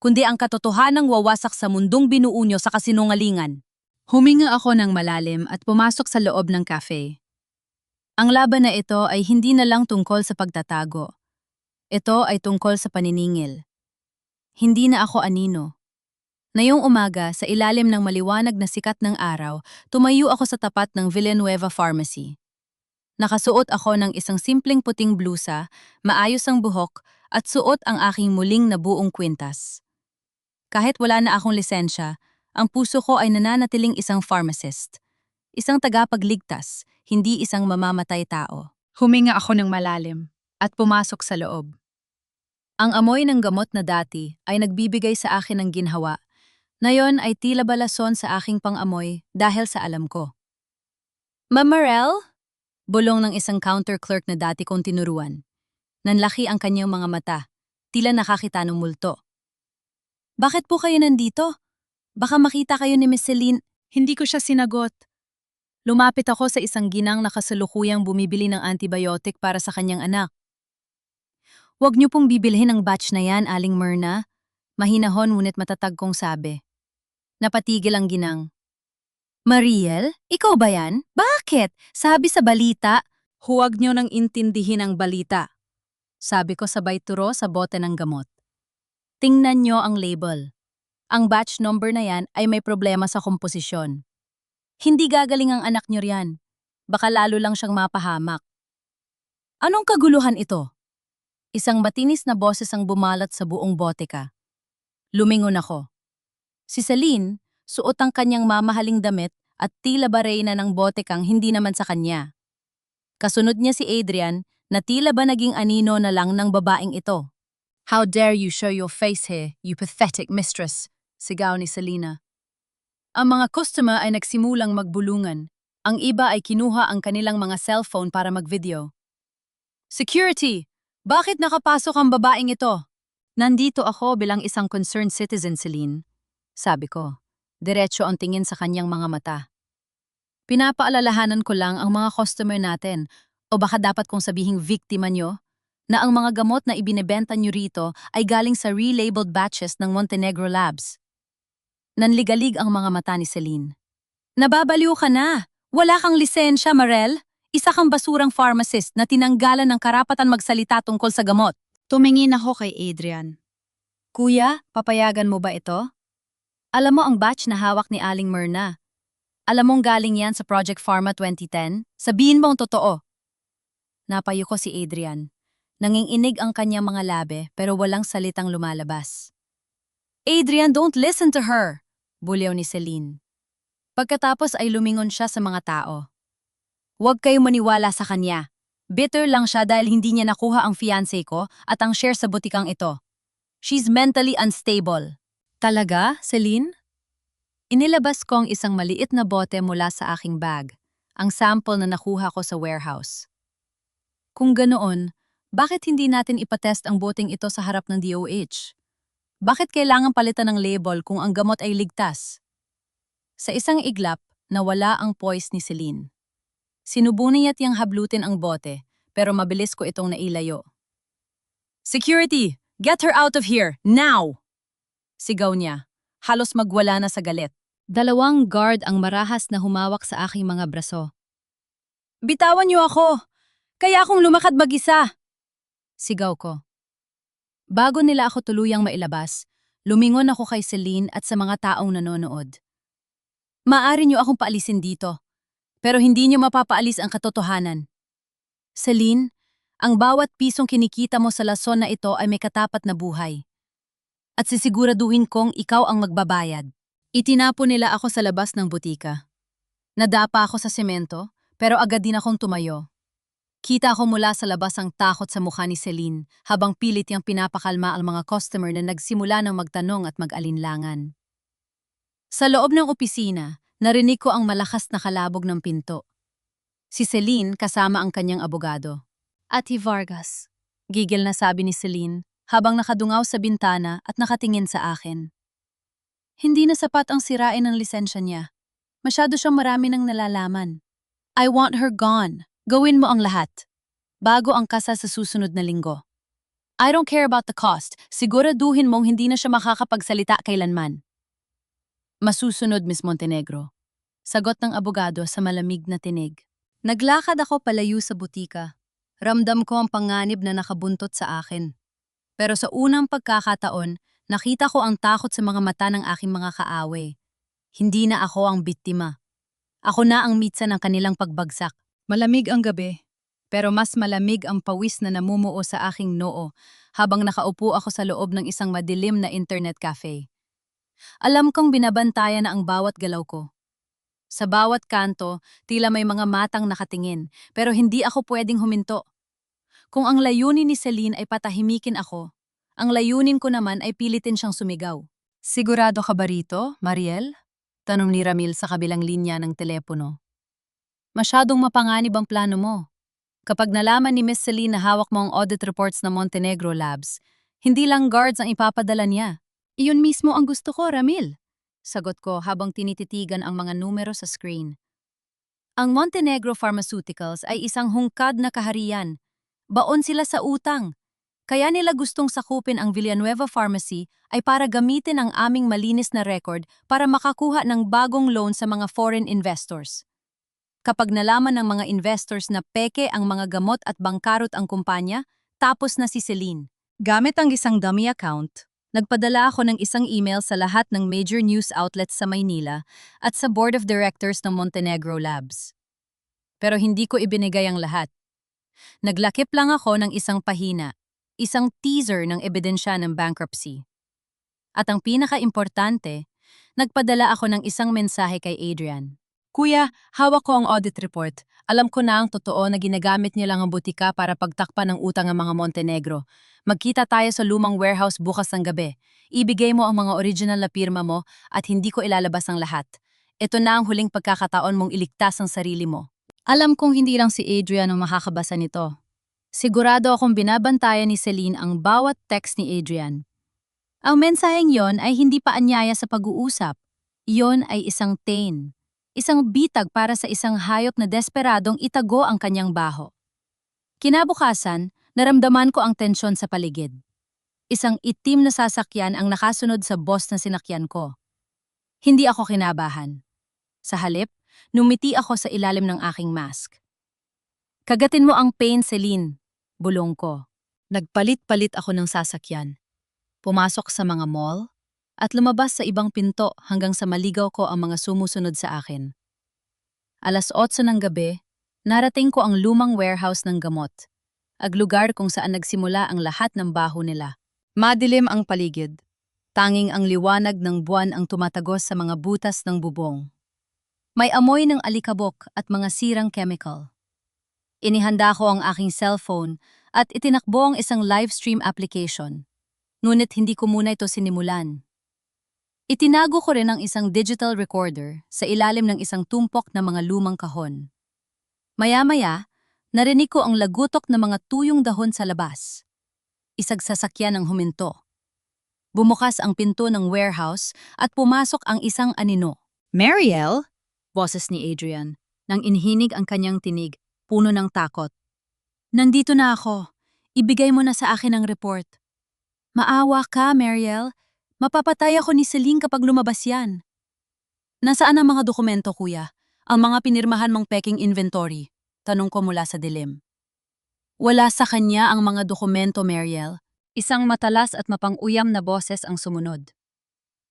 kundi ang katotohanang wawasak sa mundong binuo nyo sa kasinungalingan. Huminga ako ng malalim at pumasok sa loob ng cafe. Ang laban na ito ay hindi na lang tungkol sa pagtatago. Ito ay tungkol sa paniningil. Hindi na ako anino. Ngayong umaga, sa ilalim ng maliwanag na sikat ng araw, tumayo ako sa tapat ng Villanueva Pharmacy. Nakasuot ako ng isang simpleng puting blusa, maayos ang buhok, at suot ang aking muling nabuong kwintas. Kahit wala na akong lisensya, ang puso ko ay nananatiling isang pharmacist. Isang tagapagligtas, hindi isang mamamatay tao. Huminga ako ng malalim at pumasok sa loob. Ang amoy ng gamot na dati ay nagbibigay sa akin ng ginhawa. Ngayon ay tila balason sa aking pang-amoy dahil sa alam ko. Ma'am Marel? Bulong ng isang counter clerk na dati kong tinuruan. Nanlaki ang kanyang mga mata, tila nakakita ng multo. Bakit po kayo nandito? Baka makita kayo ni Miss Celine. Hindi ko siya sinagot. Lumapit ako sa isang ginang na kasalukuyang bumibili ng antibiotic para sa kanyang anak. Huwag niyo pong bibilhin ang batch na yan, Aling Myrna. Mahinahon ngunit matatag kong sabi. Napatigil ang ginang. Mariel, ikaw ba yan? Bakit? Sabi sa balita. Huwag niyo nang intindihin ang balita. Sabi ko sabay turo sa bote ng gamot. Tingnan niyo ang label. Ang batch number na yan ay may problema sa komposisyon. Hindi gagaling ang anak niyo riyan. Baka lalo lang siyang mapahamak. Anong kaguluhan ito? Isang matinis na boses ang bumalat sa buong botika. Lumingon ako. Si Celine, suot ang kanyang mamahaling damit at tila ba reyna ng botekang hindi naman sa kanya. Kasunod niya si Adrian na tila ba naging anino na lang ng babaeng ito. How dare you show your face here, you pathetic mistress, sigaw ni Selena. Ang mga customer ay nagsimulang magbulungan. Ang iba ay kinuha ang kanilang mga cellphone para mag-video. Security! Bakit nakapasok ang babaeng ito? Nandito ako bilang isang concerned citizen, Celine. Sabi ko, diretso ang tingin sa kanyang mga mata. Pinapaalalahanan ko lang ang mga customer natin, o baka dapat kong sabihing biktima nyo, na ang mga gamot na ibinebenta nyo rito ay galing sa relabeled batches ng Montenegro Labs. Nanligalig ang mga mata ni Celine. Nababaliw ka na! Wala kang lisensya, Marel! Isa kang basurang pharmacist na tinanggalan ng karapatan magsalita tungkol sa gamot. Tumingin ako kay Adrian. Kuya, papayagan mo ba ito? Alam mo ang batch na hawak ni Aling Myrna. Alam mong galing yan sa Project Pharma 2010? Sabihin mo ang totoo. Napayo ko si Adrian. Nanginginig ang kanyang mga labi pero walang salitang lumalabas. Adrian, don't listen to her! Bulyaw ni Celine. Pagkatapos ay lumingon siya sa mga tao. Huwag kayo maniwala sa kanya. Bitter lang siya dahil hindi niya nakuha ang fiancé ko at ang share sa butikang ito. She's mentally unstable. Talaga, Celine? Inilabas ko ang isang maliit na bote mula sa aking bag, ang sample na nakuha ko sa warehouse. Kung ganoon, bakit hindi natin ipatest ang boteng ito sa harap ng DOH? Bakit kailangan palitan ng label kung ang gamot ay ligtas? Sa isang iglap, nawala ang poise ni Celine. Sinubukan niya tiyang hablutin ang bote, pero mabilis ko itong nailayo. Security! Get her out of here! Now! Sigaw niya. Halos magwala na sa galit. 2 guard ang marahas na humawak sa aking mga braso. Bitawan niyo ako! Kaya akong lumakad mag-isa! Sigaw ko. Bago nila ako tuluyang mailabas, lumingon ako kay Celine at sa mga taong nanonood. Maaari niyo akong paalisin dito, pero hindi niyo mapapaalis ang katotohanan. Celine, ang bawat pisong kinikita mo sa lason na ito ay may katapat na buhay. At sisiguraduhin kong ikaw ang magbabayad. Itinapo nila ako sa labas ng butika. Nadapa ako sa semento, pero agad din akong tumayo. Kita ko mula sa labas ang takot sa mukha ni Celine habang pilit niyang pinapakalma ang mga customer na nagsimula ng magtanong at mag-alinlangan. Sa loob ng opisina, narinig ko ang malakas na kalabog ng pinto. Si Celine kasama ang kanyang abogado. Ate Vargas, gigil na sabi ni Celine habang nakadungaw sa bintana at nakatingin sa akin. Hindi na sapat ang sirain ng lisensya niya. Masyado siyang marami ng nalalaman. I want her gone. Gawin mo ang lahat. Bago ang kasa sa susunod na linggo. I don't care about the cost. Siguraduhin mong hindi na siya makakapagsalita kailanman. Masusunod, Miss Montenegro. Sagot ng abogado sa malamig na tinig. Naglakad ako palayo sa butika. Ramdam ko ang panganib na nakabuntot sa akin. Pero sa unang pagkakataon, nakita ko ang takot sa mga mata ng aking mga kaaway. Hindi na ako ang biktima. Ako na ang mitsa ng kanilang pagbagsak. Malamig ang gabi, pero mas malamig ang pawis na namumuo sa aking noo habang nakaupo ako sa loob ng isang madilim na internet cafe. Alam kong binabantayan na ang bawat galaw ko. Sa bawat kanto, tila may mga matang nakatingin, pero hindi ako pwedeng huminto. Kung ang layunin ni Celine ay patahimikin ako, ang layunin ko naman ay pilitin siyang sumigaw. Sigurado ka ba rito, Mariel? Tanong ni Ramil sa kabilang linya ng telepono. Masyadong mapanganib ang plano mo. Kapag nalaman ni Miss Celine na hawak mo ang audit reports ng Montenegro Labs, hindi lang guards ang ipapadala niya. Iyon mismo ang gusto ko, Ramil. Sagot ko habang tinititigan ang mga numero sa screen. Ang Montenegro Pharmaceuticals ay isang hungkad na kaharian. Baon sila sa utang. Kaya nila gustong sakupin ang Villanueva Pharmacy ay para gamitin ang aming malinis na record para makakuha ng bagong loan sa mga foreign investors. Kapag nalaman ng mga investors na peke ang mga gamot at bangkarot ang kumpanya, tapos na si Celine. Gamit ang isang dummy account, nagpadala ako ng isang email sa lahat ng major news outlets sa Maynila at sa Board of Directors ng Montenegro Labs. Pero hindi ko ibinigay ang lahat. Naglakip lang ako ng isang pahina, isang teaser ng ebidensya ng bankruptcy. At ang pinaka-importante, nagpadala ako ng isang mensahe kay Adrian. Kuya, hawak ko ang audit report. Alam ko na ang totoo na ginagamit niyo lang ang butika para pagtakpan ng utang ng mga Montenegro. Magkita tayo sa lumang warehouse bukas ng gabi. Ibigay mo ang mga original na pirma mo at hindi ko ilalabas ang lahat. Ito na ang huling pagkakataon mong iligtas ang sarili mo. Alam kong hindi lang si Adrian ang makakabasa nito. Sigurado akong binabantayan ni Celine ang bawat text ni Adrian. Ang mensaheng yon ay hindi pa anyaya sa pag-uusap. Iyon ay isang tain. Isang bitag para sa isang hayop na desperadong itago ang kanyang baho. Kinabukasan, naramdaman ko ang tensyon sa paligid. Isang itim na sasakyan ang nakasunod sa boss na sinakyan ko. Hindi ako kinabahan. Sa halip, numiti ako sa ilalim ng aking mask. Kagatin mo ang pain, Celine, bulong ko. Nagpalit-palit ako ng sasakyan. Pumasok sa mga mall, at lumabas sa ibang pinto hanggang sa maligaw ko ang mga sumusunod sa akin. 8:00 ng gabi, narating ko ang lumang warehouse ng gamot, ang lugar kung saan nagsimula ang lahat ng baho nila. Madilim ang paligid. Tanging ang liwanag ng buwan ang tumatagos sa mga butas ng bubong. May amoy ng alikabok at mga sirang chemical. Inihanda ko ang aking cellphone at itinakbo ang isang live stream application. Ngunit hindi ko muna ito sinimulan. Itinago ko rin ang isang digital recorder sa ilalim ng isang tumpok na mga lumang kahon. Maya-maya, narinig ko ang lagutok ng mga tuyong dahon sa labas. Isagsasakyan ang huminto. Bumukas ang pinto ng warehouse at pumasok ang isang anino. Mariel? Boses ni Adrian, nang inhinig ang kanyang tinig, puno ng takot. Nandito na ako. Ibigay mo na sa akin ang report. Maawa ka, Mariel. Mapapatay ako ni Celine kapag lumabas yan. Nasaan ang mga dokumento, kuya? Ang mga pinirmahan mong peking inventory? Tanong ko mula sa dilim. Wala sa kanya ang mga dokumento, Mariel. Isang matalas at mapang-uyam na boses ang sumunod.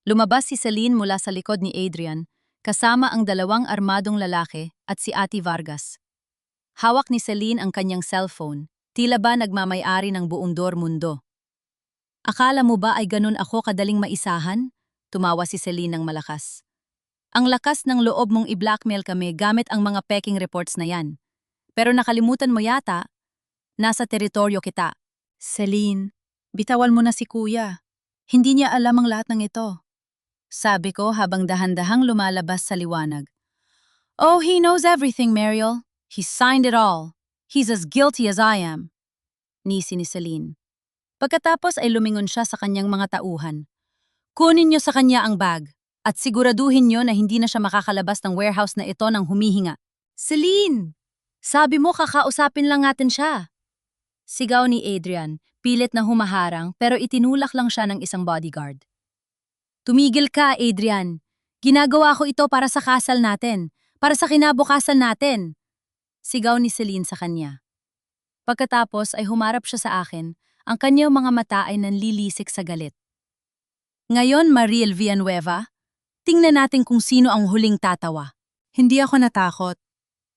Lumabas si Celine mula sa likod ni Adrian, kasama ang 2 armadong lalaki at si Ate Vargas. Hawak ni Celine ang kanyang cellphone, tila ba nagmamay-ari ng buong mundo. Akala mo ba ay ganun ako kadaling maisahan? Tumawa si Celine ng malakas. Ang lakas ng loob mong i-blackmail kami gamit ang mga peking reports na yan. Pero nakalimutan mo yata, nasa teritoryo kita. Celine, bitawan mo na si kuya. Hindi niya alam ang lahat ng ito. Sabi ko habang dahan-dahang lumalabas sa liwanag. Oh, he knows everything, Mariel. He signed it all. He's as guilty as I am. Nisi ni Celine. Pagkatapos ay lumingon siya sa kanyang mga tauhan. Kunin niyo sa kanya ang bag at siguraduhin niyo na hindi na siya makakalabas ng warehouse na ito nang humihinga. Celine! Sabi mo kakausapin lang natin siya. Sigaw ni Adrian, pilit na humaharang pero itinulak lang siya ng isang bodyguard. Tumigil ka, Adrian. Ginagawa ko ito para sa kasal natin, para sa kinabukasan natin. Sigaw ni Celine sa kanya. Pagkatapos ay humarap siya sa akin, ang kanyang mga mata ay nanlilisik sa galit. Ngayon, Mariel Villanueva, tingnan natin kung sino ang huling tatawa. Hindi ako natakot.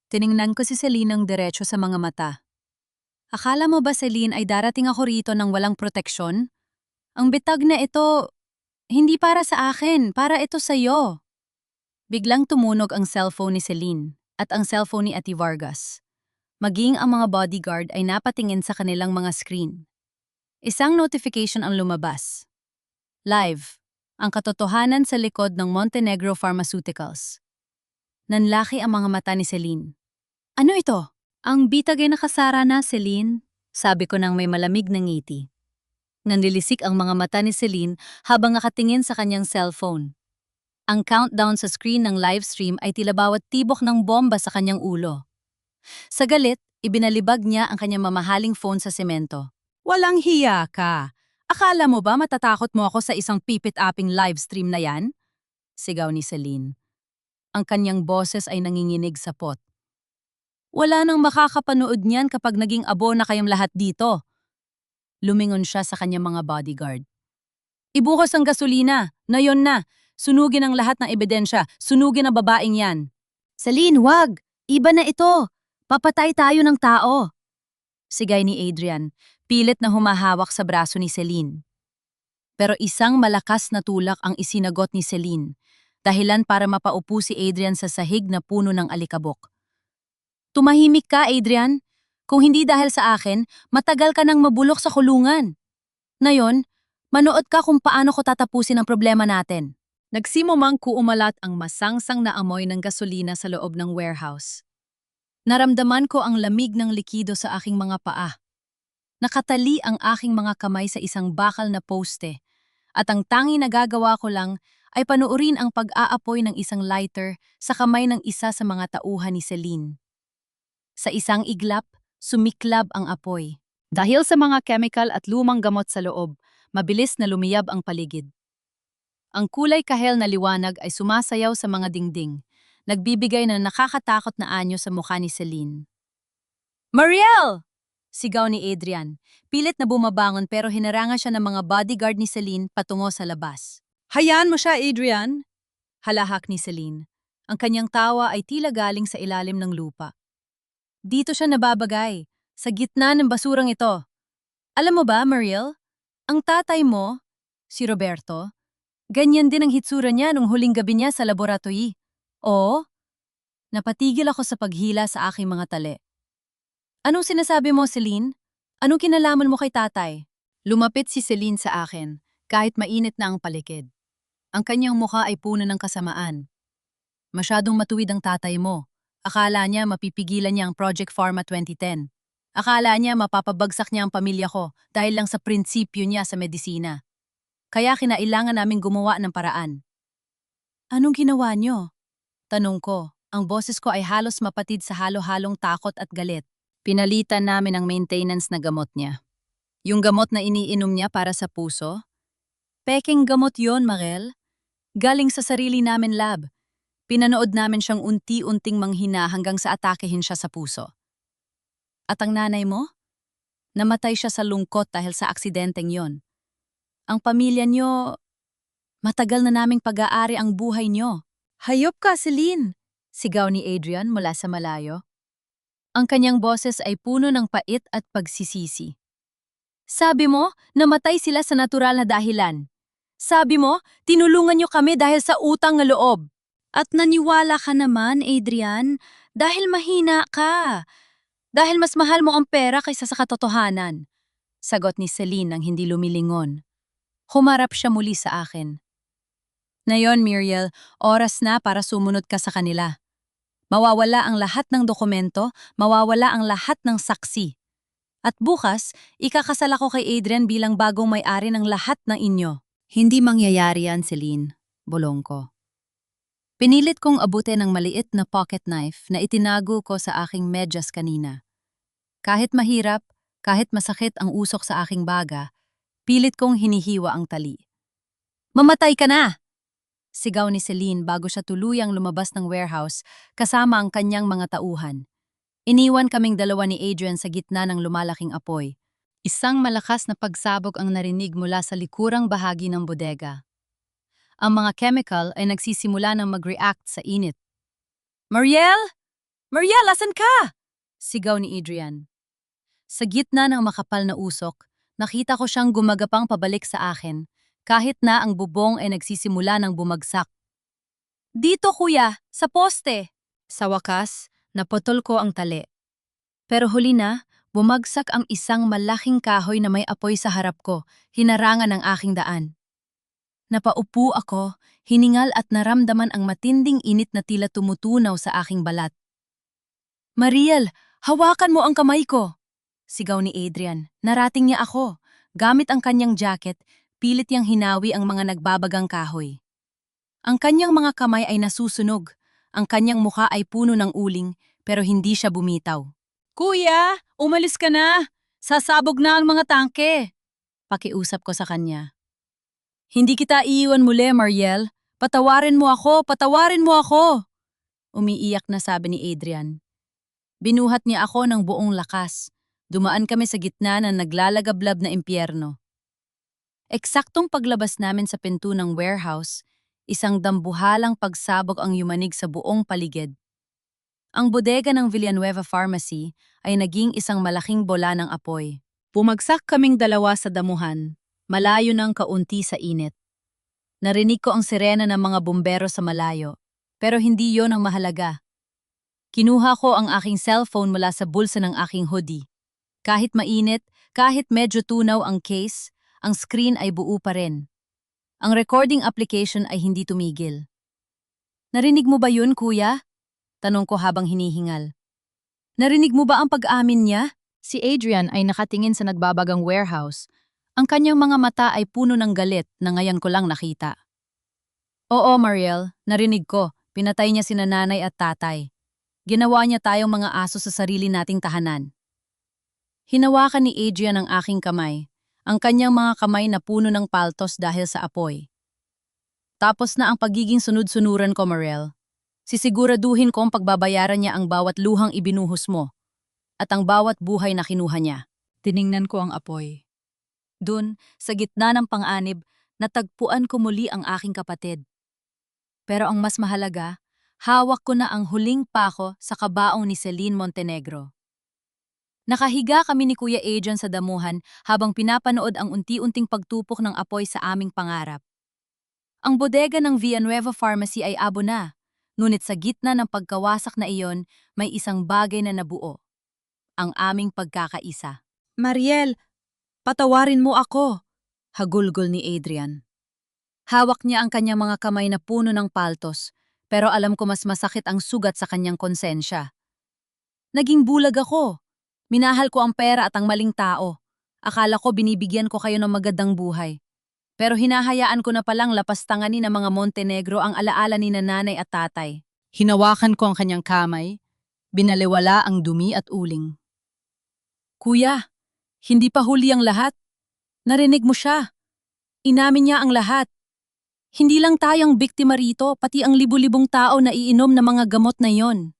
Tiningnan ko si Celine ng diretso sa mga mata. Akala mo ba, Celine, ay darating ako rito ng walang proteksyon? Ang bitag na ito, hindi para sa akin, para ito sa'yo. Biglang tumunog ang cellphone ni Celine at ang cellphone ni Ate Vargas. Maging ang mga bodyguard ay napatingin sa kanilang mga screen. Isang notification ang lumabas. Live, ang katotohanan sa likod ng Montenegro Pharmaceuticals. Nanlaki ang mga mata ni Celine. Ano ito? Ang bitag ay nakasara na, Celine, sabi ko nang may malamig na ngiti. Nanlilisik ang mga mata ni Celine habang nakatingin sa kanyang cellphone. Ang countdown sa screen ng livestream ay tila bawat tibok ng bomba sa kanyang ulo. Sa galit, ibinalibag niya ang kanyang mamahaling phone sa semento. Walang hiya ka! Akala mo ba matatakot mo ako sa isang pipit-aping livestream na yan? Sigaw ni Celine. Ang kanyang boses ay nanginginig sa pot. Wala nang makakapanood niyan kapag naging abo na kayong lahat dito. Lumingon siya sa kanyang mga bodyguard. Ibuhos ang gasolina, na yon na. Sunugin ang lahat ng ebidensya, sunugin ang babaeng yan. Celine, wag! Iba na ito! Papatay tayo ng tao! Sigay ni Adrian, pilit na humahawak sa braso ni Celine. Pero isang malakas na tulak ang isinagot ni Celine, dahilan para mapaupo si Adrian sa sahig na puno ng alikabok. Tumahimik ka, Adrian. Kung hindi dahil sa akin, matagal ka nang mabulok sa kulungan. Ngayon, manood ka kung paano ko tatapusin ang problema natin. Nagsimumang kuumalat ang masangsang na amoy ng gasolina sa loob ng warehouse. Naramdaman ko ang lamig ng likido sa aking mga paa. Nakatali ang aking mga kamay sa isang bakal na poste, at ang tanging nagagawa ko lang ay panuorin ang pag-aapoy ng isang lighter sa kamay ng isa sa mga tauhan ni Celine. Sa isang iglap, sumiklab ang apoy. Dahil sa mga chemical at lumang gamot sa loob, mabilis na lumiyab ang paligid. Ang kulay kahel na liwanag ay sumasayaw sa mga dingding, nagbibigay ng nakakatakot na anyo sa mukha ni Celine. Mariel! Sigaw ni Adrian. Pilit na bumabangon pero hinarangan siya ng mga bodyguard ni Celine patungo sa labas. Hayaan mo siya, Adrian! Halahak ni Celine. Ang kanyang tawa ay tila galing sa ilalim ng lupa. Dito siya nababagay, sa gitna ng basurang ito. Alam mo ba, Mariel? Ang tatay mo, si Roberto, ganyan din ang hitsura niya nung huling gabi niya sa laboratory. Oo, napatigil ako sa paghila sa aking mga tali. Anong sinasabi mo, Celine? Anong kinalaman mo kay tatay? Lumapit si Celine sa akin, kahit mainit na ang paligid. Ang kanyang mukha ay puno ng kasamaan. Masyadong matuwid ang tatay mo. Akala niya mapipigilan niya ang Project Pharma 2010. Akala niya mapapabagsak niya ang pamilya ko dahil lang sa prinsipyo niya sa medisina. Kaya kinailangan naming gumawa ng paraan. Anong ginawa niyo? Tanong ko. Ang boses ko ay halos mapatid sa halo-halong takot at galit. Pinalitan namin ang maintenance na gamot niya. Yung gamot na iniinom niya para sa puso? Peking gamot yon, Marel. Galing sa sarili namin lab. Pinanood namin siyang unti-unting manghina hanggang sa atakehin siya sa puso. At ang nanay mo? Namatay siya sa lungkot dahil sa aksidenteng yon. Ang pamilya niyo, matagal na naming pag-aari ang buhay niyo. Hayop ka, Celine! Sigaw ni Adrian mula sa malayo. Ang kanyang boses ay puno ng pait at pagsisisi. Sabi mo, namatay sila sa natural na dahilan. Sabi mo, tinulungan niyo kami dahil sa utang na loob. At naniwala ka naman, Adrian, dahil mahina ka. Dahil mas mahal mo ang pera kaysa sa katotohanan. Sagot ni Celine nang hindi lumilingon. Humarap siya muli sa akin. Ngayon, Muriel, oras na para sumunod ka sa kanila. Mawawala ang lahat ng dokumento, mawawala ang lahat ng saksi. At bukas, ikakasal ako kay Adrian bilang bagong may-ari ng lahat ng inyo. Hindi mangyayari yan, Celine. Bulong ko. Pinilit kong abutin ang maliit na pocket knife na itinago ko sa aking medyas kanina. Kahit mahirap, kahit masakit ang usok sa aking baga, pilit kong hinihiwa ang tali. Mamatay ka na! Sigaw ni Celine bago siya tuluyang lumabas ng warehouse kasama ang kanyang mga tauhan. Iniwan kaming dalawa ni Adrian sa gitna ng lumalaking apoy. Isang malakas na pagsabog ang narinig mula sa likurang bahagi ng bodega. Ang mga chemical ay nagsisimula ng mag-react sa init. Mariel! Mariel, asan ka? Sigaw ni Adrian. Sa gitna ng makapal na usok, nakita ko siyang gumagapang pabalik sa akin, kahit na ang bubong ay nagsisimula ng bumagsak. Dito kuya, sa poste! Sa wakas, naputol ko ang tali. Pero huli na, bumagsak ang isang malaking kahoy na may apoy sa harap ko, hinarangan ng aking daan. Napaupo ako, hiningal at naramdaman ang matinding init na tila tumutunaw sa aking balat. Mariel, hawakan mo ang kamay ko! Sigaw ni Adrian. Narating niya ako. Gamit ang kanyang jacket, pilit niyang hinawi ang mga nagbabagang kahoy. Ang kanyang mga kamay ay nasusunog. Ang kanyang mukha ay puno ng uling, pero hindi siya bumitaw. Kuya, umalis ka na! Sasabog na ang mga tangke! Pakiusap ko sa kanya. Hindi kita iiwan muli, Mariel. Patawarin mo ako! Patawarin mo ako! Umiiyak na sabi ni Adrian. Binuhat niya ako ng buong lakas. Dumaan kami sa gitna ng naglalagablab na impyerno. Eksaktong paglabas namin sa pinto ng warehouse, isang dambuhalang pagsabog ang yumanig sa buong paligid. Ang bodega ng Villanueva Pharmacy ay naging isang malaking bola ng apoy. Bumagsak kaming dalawa sa damuhan, malayo ng kaunti sa init. Narinig ko ang sirena ng mga bumbero sa malayo, pero hindi yon ang mahalaga. Kinuha ko ang aking cellphone mula sa bulsa ng aking hoodie. Kahit mainit, kahit medyo tunaw ang case, ang screen ay buo pa rin. Ang recording application ay hindi tumigil. Narinig mo ba yun, kuya? Tanong ko habang hinihingal. Narinig mo ba ang pag-amin niya? Si Adrian ay nakatingin sa nagbabagang warehouse. Ang kanyang mga mata ay puno ng galit na ngayon ko lang nakita. Oo, Mariel, narinig ko. Pinatay niya sina nanay at tatay. Ginawa niya tayong mga aso sa sarili nating tahanan. Hinawakan ni Adrian ang aking kamay, ang kanyang mga kamay na puno ng paltos dahil sa apoy. Tapos na ang pagiging sunod-sunuran ko, Mariel. Sisiguraduhin ko ang pagbabayaran niya ang bawat luhang ibinuhos mo at ang bawat buhay na kinuha niya. Tiningnan ko ang apoy. Dun, sa gitna ng panganib, natagpuan ko muli ang aking kapatid. Pero ang mas mahalaga, hawak ko na ang huling pako sa kabaong ni Celine Montenegro. Nakahiga kami ni Kuya Adrian sa damuhan habang pinapanood ang unti-unting pagtupok ng apoy sa aming pangarap. Ang bodega ng Villanueva Pharmacy ay abo na, ngunit sa gitna ng pagkawasak na iyon, may isang bagay na nabuo. Ang aming pagkakaisa. Mariel, patawarin mo ako! Hagulgol ni Adrian. Hawak niya ang kanyang mga kamay na puno ng paltos, pero alam ko mas masakit ang sugat sa kanyang konsensya. Naging bulag ako. Minahal ko ang pera at ang maling tao. Akala ko binibigyan ko kayo ng magandang buhay. Pero hinahayaan ko na palang lapastanganin ng mga Montenegro ang alaala ni nanay at tatay. Hinawakan ko ang kanyang kamay, binaliwala ang dumi at uling. Kuya, hindi pa huli ang lahat. Narinig mo siya. Inamin niya ang lahat. Hindi lang tayong biktima rito, pati ang libu-libong tao na iinom ng mga gamot na yon.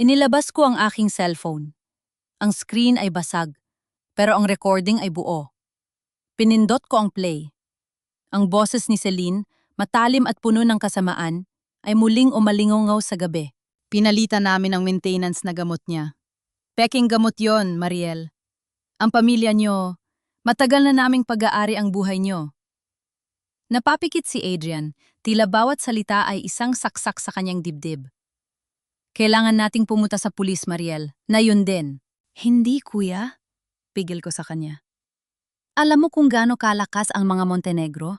Inilabas ko ang aking cellphone. Ang screen ay basag, pero ang recording ay buo. Pinindot ko ang play. Ang boses ni Celine, matalim at puno ng kasamaan, ay muling umalingongaw sa gabi. Pinalitan namin ang maintenance na gamot niya. Peking gamot yon, Mariel. Ang pamilya niyo, matagal na naming pag-aari ang buhay niyo. Napapikit si Adrian, tila bawat salita ay isang saksak sa kanyang dibdib. Kailangan nating pumunta sa pulis, Mariel, na yun din. Hindi, kuya. Pigil ko sa kanya. Alam mo kung gaano kalakas ang mga Montenegro?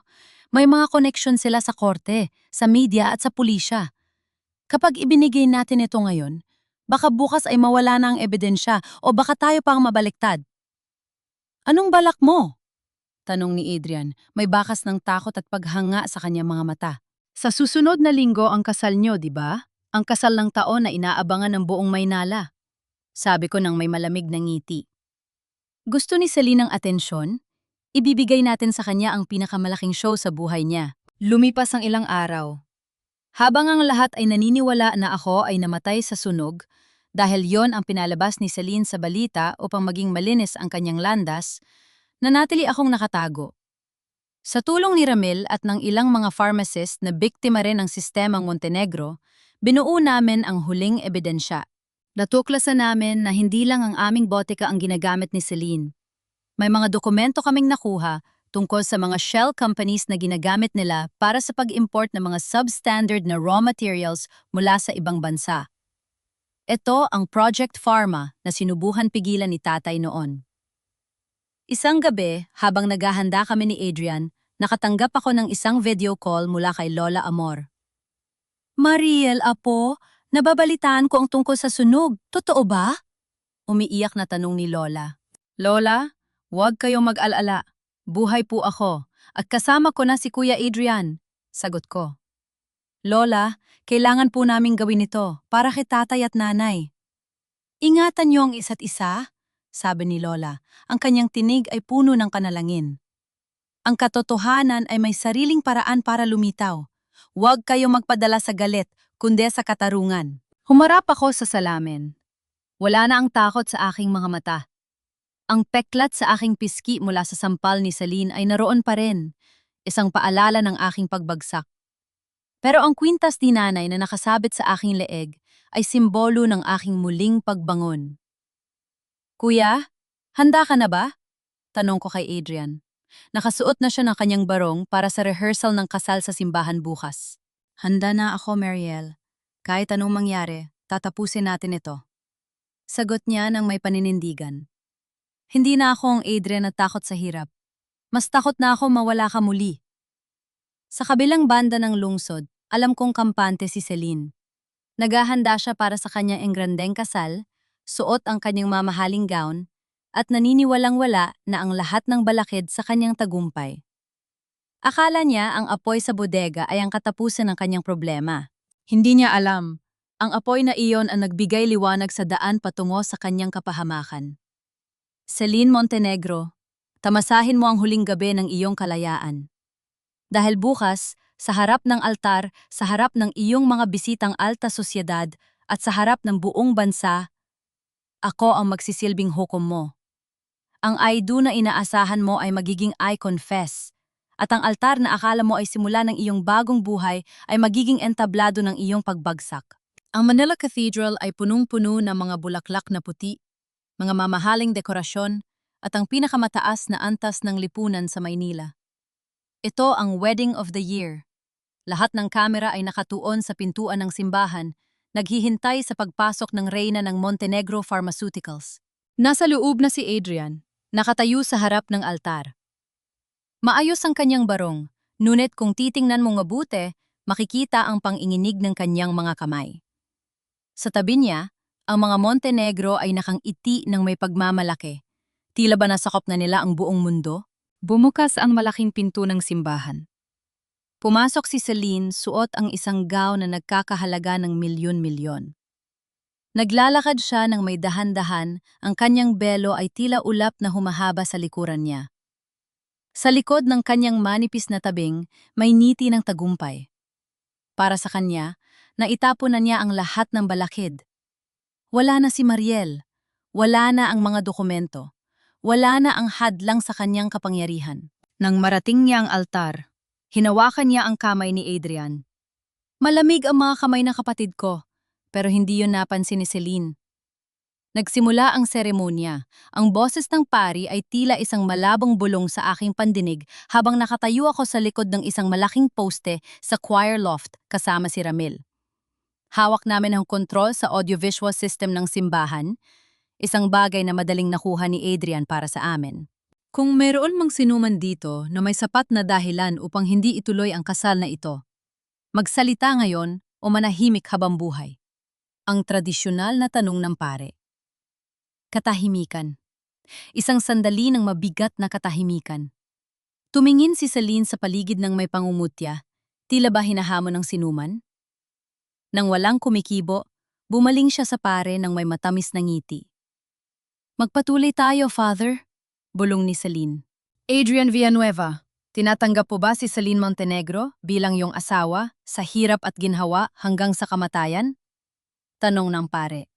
May mga koneksyon sila sa korte, sa media at sa pulisya. Kapag ibinigay natin ito ngayon, baka bukas ay mawala na ang ebidensya o baka tayo pang mabaliktad. Anong balak mo? Tanong ni Adrian, may bakas ng takot at paghanga sa kanyang mga mata. Sa susunod na linggo ang kasal nyo, di ba? Ang kasal ng taon na inaabangan ng buong Maynala. Sabi ko nang may malamig na ngiti. Gusto ni Celine ng atensyon? Ibibigay natin sa kanya ang pinakamalaking show sa buhay niya. Lumipas ang ilang araw. Habang ang lahat ay naniniwala na ako ay namatay sa sunog, dahil yon ang pinalabas ni Celine sa balita upang maging malinis ang kanyang landas, nanatili akong nakatago. Sa tulong ni Ramil at ng ilang mga pharmacist na biktima rin ng sistemang Montenegro, binuo namin ang huling ebidensya. Natuklasan namin na hindi lang ang aming botika ang ginagamit ni Celine. May mga dokumento kaming nakuha tungkol sa mga shell companies na ginagamit nila para sa pag-import ng mga substandard na raw materials mula sa ibang bansa. Ito ang Project Pharma na sinubuhan pigilan ni tatay noon. Isang gabi, habang naghahanda kami ni Adrian, nakatanggap ako ng isang video call mula kay Lola Amor. Mariel, apo, nababalitaan ko ang tungkol sa sunog. Totoo ba? Umiiyak na tanong ni Lola. Lola, huwag kayong mag-alala. Buhay po ako, at kasama ko na si Kuya Adrian. Sagot ko. Lola, kailangan po naming gawin ito para kay tatay at nanay. Ingatan niyo ang isa't isa, sabi ni Lola. Ang kanyang tinig ay puno ng panalangin. Ang katotohanan ay may sariling paraan para lumitaw. Huwag kayong magpadala sa galit, kundi sa katarungan. Humarap ako sa salamin. Wala na ang takot sa aking mga mata. Ang peklat sa aking piski mula sa sampal ni Celine ay naroon pa rin, isang paalala ng aking pagbagsak. Pero ang kwintas ni nanay na nakasabit sa aking leeg ay simbolo ng aking muling pagbangon. Kuya, handa ka na ba? Tanong ko kay Adrian. Nakasuot na siya ng kanyang barong para sa rehearsal ng kasal sa simbahan bukas. Handa na ako, Mariel. Kahit anong mangyari, tatapusin natin ito. Sagot niya nang may paninindigan. Hindi na ako ang Adrian na takot sa hirap. Mas takot na ako mawala ka muli. Sa kabilang banda ng lungsod, alam kong kampante si Celine. Naghahanda siya para sa kanyang engrandeng kasal, suot ang kanyang mamahaling gown, at naniniwalang-wala na ang lahat ng balakid sa kanyang tagumpay. Akala niya ang apoy sa bodega ay ang katapusan ng kanyang problema. Hindi niya alam, ang apoy na iyon ang nagbigay liwanag sa daan patungo sa kanyang kapahamakan. Celine Montenegro, tamasahin mo ang huling gabi ng iyong kalayaan. Dahil bukas, sa harap ng altar, sa harap ng iyong mga bisitang alta sosyedad, at sa harap ng buong bansa, ako ang magsisilbing hukom mo. Ang I do na inaasahan mo ay magiging I confess, at ang altar na akala mo ay simula ng iyong bagong buhay ay magiging entablado ng iyong pagbagsak. Ang Manila Cathedral ay punong-puno ng mga bulaklak na puti, mga mamahaling dekorasyon, at ang pinakamataas na antas ng lipunan sa Maynila. Ito ang Wedding of the Year. Lahat ng kamera ay nakatuon sa pintuan ng simbahan, naghihintay sa pagpasok ng reyna ng Montenegro Pharmaceuticals. Nasa loob na si Adrian, nakatayo sa harap ng altar. Maayos ang kanyang barong, ngunit kung titingnan mong mabuti, makikita ang panginginig ng kanyang mga kamay. Sa tabi niya, ang mga Montenegro ay nakangiti ng may pagmamalaki. Tila ba nasakop na nila ang buong mundo? Bumukas ang malaking pinto ng simbahan. Pumasok si Celine, suot ang isang gown na nagkakahalaga ng milyon-milyon. Naglalakad siya ng may dahan-dahan, ang kanyang belo ay tila ulap na humahaba sa likuran niya. Sa likod ng kanyang manipis na tabing, may ngiti ng tagumpay. Para sa kanya, naitapon na niya ang lahat ng balakid. Wala na si Mariel, wala na ang mga dokumento, wala na ang hadlang sa kanyang kapangyarihan. Nang marating niya ang altar, hinawakan niya ang kamay ni Adrian. Malamig ang mga kamay ng kapatid ko, pero hindi yun napansin ni Celine. Nagsimula ang seremonya. Ang boses ng pari ay tila isang malabong bulong sa aking pandinig habang nakatayo ako sa likod ng isang malaking poste sa choir loft kasama si Ramil. Hawak namin ang kontrol sa audiovisual system ng simbahan, isang bagay na madaling nakuha ni Adrian para sa amin. Kung mayroon mang sinuman dito na may sapat na dahilan upang hindi ituloy ang kasal na ito, magsalita ngayon o manahimik habang buhay. Ang tradisyonal na tanong ng pare. Katahimikan. Isang sandali ng mabigat na katahimikan. Tumingin si Celine sa paligid ng may pangungutya, tila ba hinahamon ng sinuman? Nang walang kumikibo, bumaling siya sa pare ng may matamis na ngiti. Magpatuloy tayo, Father, bulong ni Celine. Adrian Villanueva, tinatanggap po ba si Celine Montenegro bilang iyong asawa sa hirap at ginhawa hanggang sa kamatayan? Tanong ng pare.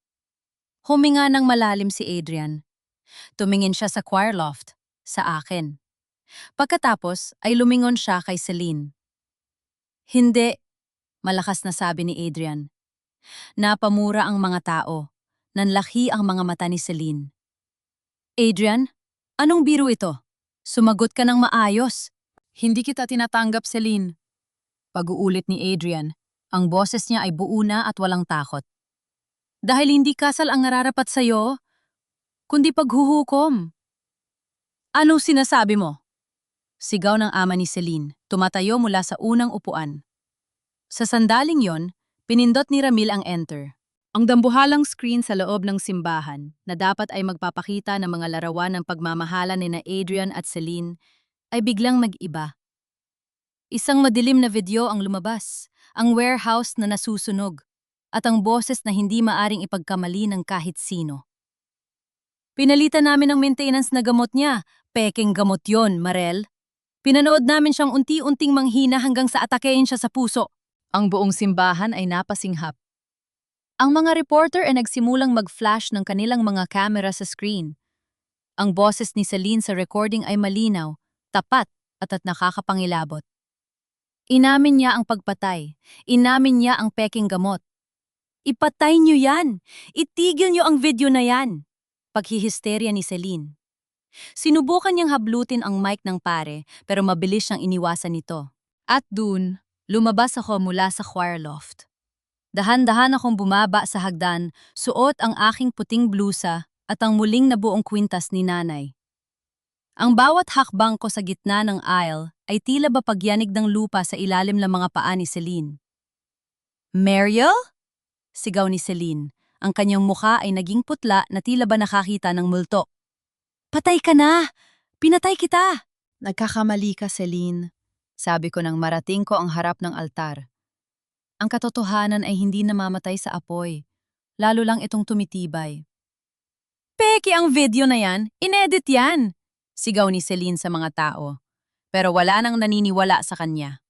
Huminga ng malalim si Adrian. Tumingin siya sa choir loft, sa akin. Pagkatapos ay lumingon siya kay Celine. Hindi, malakas na sabi ni Adrian. Napamura ang mga tao. Nanlaki ang mga mata ni Celine. Adrian, anong biro ito? Sumagot ka ng maayos. Hindi kita tinatanggap, Celine. Pag-uulit ni Adrian, ang boses niya ay buo na at walang takot. Dahil hindi kasal ang nararapat sa'yo, kundi paghuhukom. Ano sinasabi mo? Sigaw ng ama ni Celine, tumatayo mula sa unang upuan. Sa sandaling yon, pinindot ni Ramil ang enter. Ang dambuhalang screen sa loob ng simbahan na dapat ay magpapakita ng mga larawan ng pagmamahala ni na Adrian at Celine ay biglang mag-iba. Isang madilim na video ang lumabas, ang warehouse na nasusunog, at ang boses na hindi maaring ipagkamali ng kahit sino. Pinalitan namin ang maintenance na gamot niya. Peking gamot yon, Marel. Pinanood namin siyang unti-unting manghina hanggang sa atakein siya sa puso. Ang buong simbahan ay napasinghap. Ang mga reporter ay nagsimulang mag-flash ng kanilang mga camera sa screen. Ang boses ni Celine sa recording ay malinaw, tapat at nakakapangilabot. Inamin niya ang pagpatay. Inamin niya ang peking gamot. Ipatay niyo yan! Itigil niyo ang video na yan! Paghihisterya ni Celine. Sinubukan niyang hablutin ang mic ng pare pero mabilis siyang iniwasan nito. At dun, lumabas ako mula sa choir loft. Dahan-dahan akong bumaba sa hagdan, suot ang aking puting blusa at ang muling nabuong kwintas ni nanay. Ang bawat hakbang ko sa gitna ng aisle ay tila ba pagyanig ng lupa sa ilalim ng mga paa ni Celine. Mariel? Sigaw ni Celine. Ang kanyang mukha ay naging putla na tila ba nakakita ng multo. Patay ka na! Pinatay kita! Nagkakamali ka, Celine. Sabi ko nang marating ko ang harap ng altar. Ang katotohanan ay hindi namamatay sa apoy. Lalo lang itong tumitibay. Peki ang video na yan! Inedit yan! Sigaw ni Celine sa mga tao. Pero wala nang naniniwala sa kanya.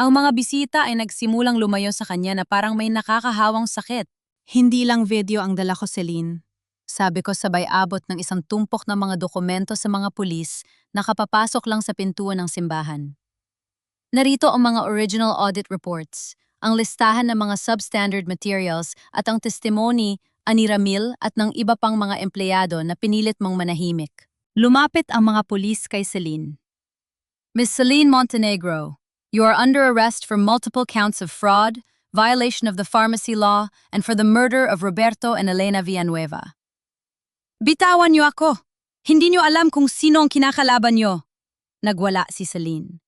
Ang mga bisita ay nagsimulang lumayo sa kanya na parang may nakakahawang sakit. Hindi lang video ang dala ko, Celine. Sabi ko sabay abot ng isang tumpok ng mga dokumento sa mga pulis na kapapasok lang sa pintuan ng simbahan. Narito ang mga original audit reports, ang listahan ng mga substandard materials at ang testimony ani Ramil at ng iba pang mga empleyado na pinilit mong manahimik. Lumapit ang mga pulis kay Celine. Miss Celine Montenegro, you are under arrest for multiple counts of fraud, violation of the pharmacy law, and for the murder of Roberto and Elena Villanueva. Bitawan niyo ako! Hindi niyo alam kung sino ang kinakalaban niyo! Nagwala si Celine.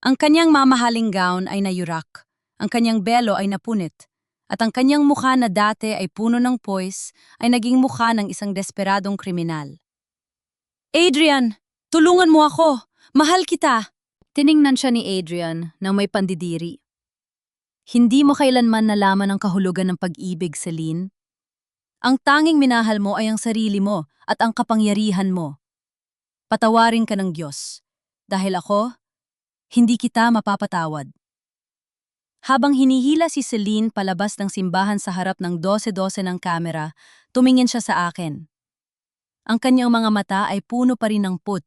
Ang kanyang mamahaling gown ay nayurak, ang kanyang belo ay napunit, at ang kanyang mukha na dati ay puno ng poise ay naging mukha ng isang desperadong kriminal. Adrian, tulungan mo ako! Mahal kita! Tiningnan siya ni Adrian na may pandidiri. Hindi mo kailanman nalaman ang kahulugan ng pag-ibig, Celine. Ang tanging minahal mo ay ang sarili mo at ang kapangyarihan mo. Patawarin ka ng Diyos. Dahil ako, hindi kita mapapatawad. Habang hinihila si Celine palabas ng simbahan sa harap ng 12-12 ng kamera, tumingin siya sa akin. Ang kanyang mga mata ay puno pa rin ng put.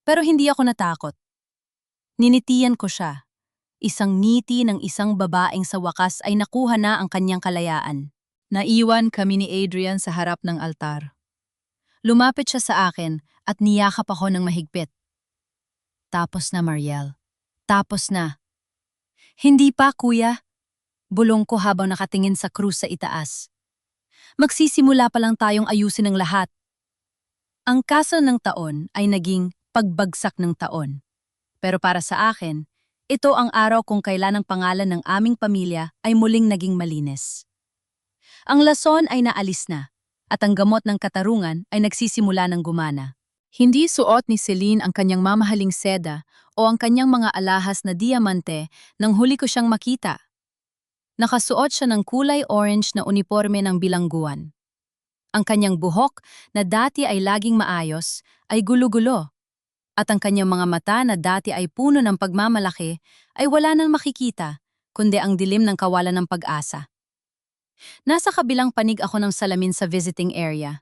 Pero hindi ako natakot. Ninitiyan ko siya. Isang ngiti ng isang babaeng sa wakas ay nakuha na ang kanyang kalayaan. Naiwan kami ni Adrian sa harap ng altar. Lumapit siya sa akin at niyakap ako ng mahigpit. Tapos na, Mariel. Tapos na. Hindi pa, kuya. Bulong ko habang nakatingin sa krus sa itaas. Magsisimula pa lang tayong ayusin ang lahat. Ang kaso ng taon ay naging pagbagsak ng taon. Pero para sa akin, ito ang araw kung kailan ang pangalan ng aming pamilya ay muling naging malinis. Ang lason ay naalis na, at ang gamot ng katarungan ay nagsisimula ng gumana. Hindi suot ni Celine ang kanyang mamahaling seda o ang kanyang mga alahas na diamante nang huli ko siyang makita. Nakasuot siya ng kulay orange na uniforme ng bilangguan. Ang kanyang buhok na dati ay laging maayos ay gulo-gulo. At ang kanyang mga mata na dati ay puno ng pagmamalaki ay wala nang makikita, kundi ang dilim ng kawalan ng pag-asa. Nasa kabilang panig ako ng salamin sa visiting area.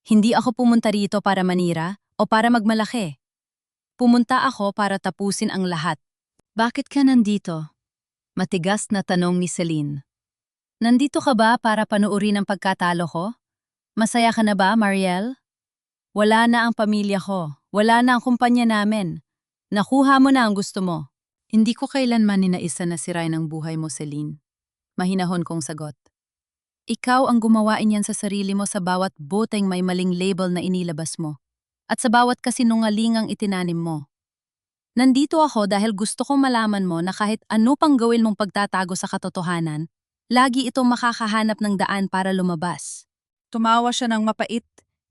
Hindi ako pumunta rito para manira o para magmalaki. Pumunta ako para tapusin ang lahat. Bakit ka nandito? Matigas na tanong ni Celine. Nandito ka ba para panuorin ang pagkatalo ko? Masaya ka na ba, Mariel? Wala na ang pamilya ko. Wala na ang kumpanya namin. Nakuha mo na ang gusto mo. Hindi ko kailanman ninaisa na sirain ang buhay mo, Celine. Mahinahon kong sagot. Ikaw ang gumawain yan sa sarili mo sa bawat boteng may maling label na inilabas mo. At sa bawat kasinungalingang itinanim mo. Nandito ako dahil gusto kong malaman mo na kahit ano pang gawin mong pagtatago sa katotohanan, lagi itong makakahanap ng daan para lumabas. Tumawa siya ng mapait,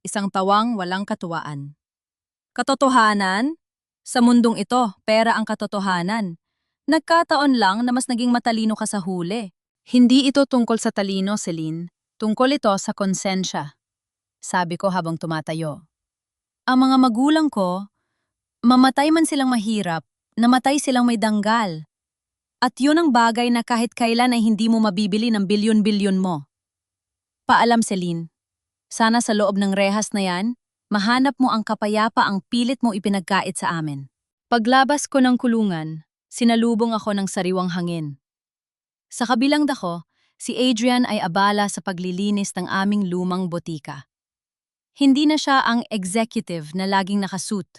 isang tawang walang katuwaan. Katotohanan? Sa mundong ito, pera ang katotohanan. Nagkataon lang na mas naging matalino ka sa huli. Hindi ito tungkol sa talino, Celine. Tungkol ito sa konsensya. Sabi ko habang tumatayo. Ang mga magulang ko, mamatay man silang mahirap, namatay silang may danggal. At yun ang bagay na kahit kailan ay hindi mo mabibili ng bilyon-bilyon mo. Paalam, Celine. Sana sa loob ng rehas na yan, mahanap mo ang kapayapa ang pilit mo ipinagkait sa amin. Paglabas ko ng kulungan, sinalubong ako ng sariwang hangin. Sa kabilang dako, si Adrian ay abala sa paglilinis ng aming lumang botika. Hindi na siya ang executive na laging nakasuot.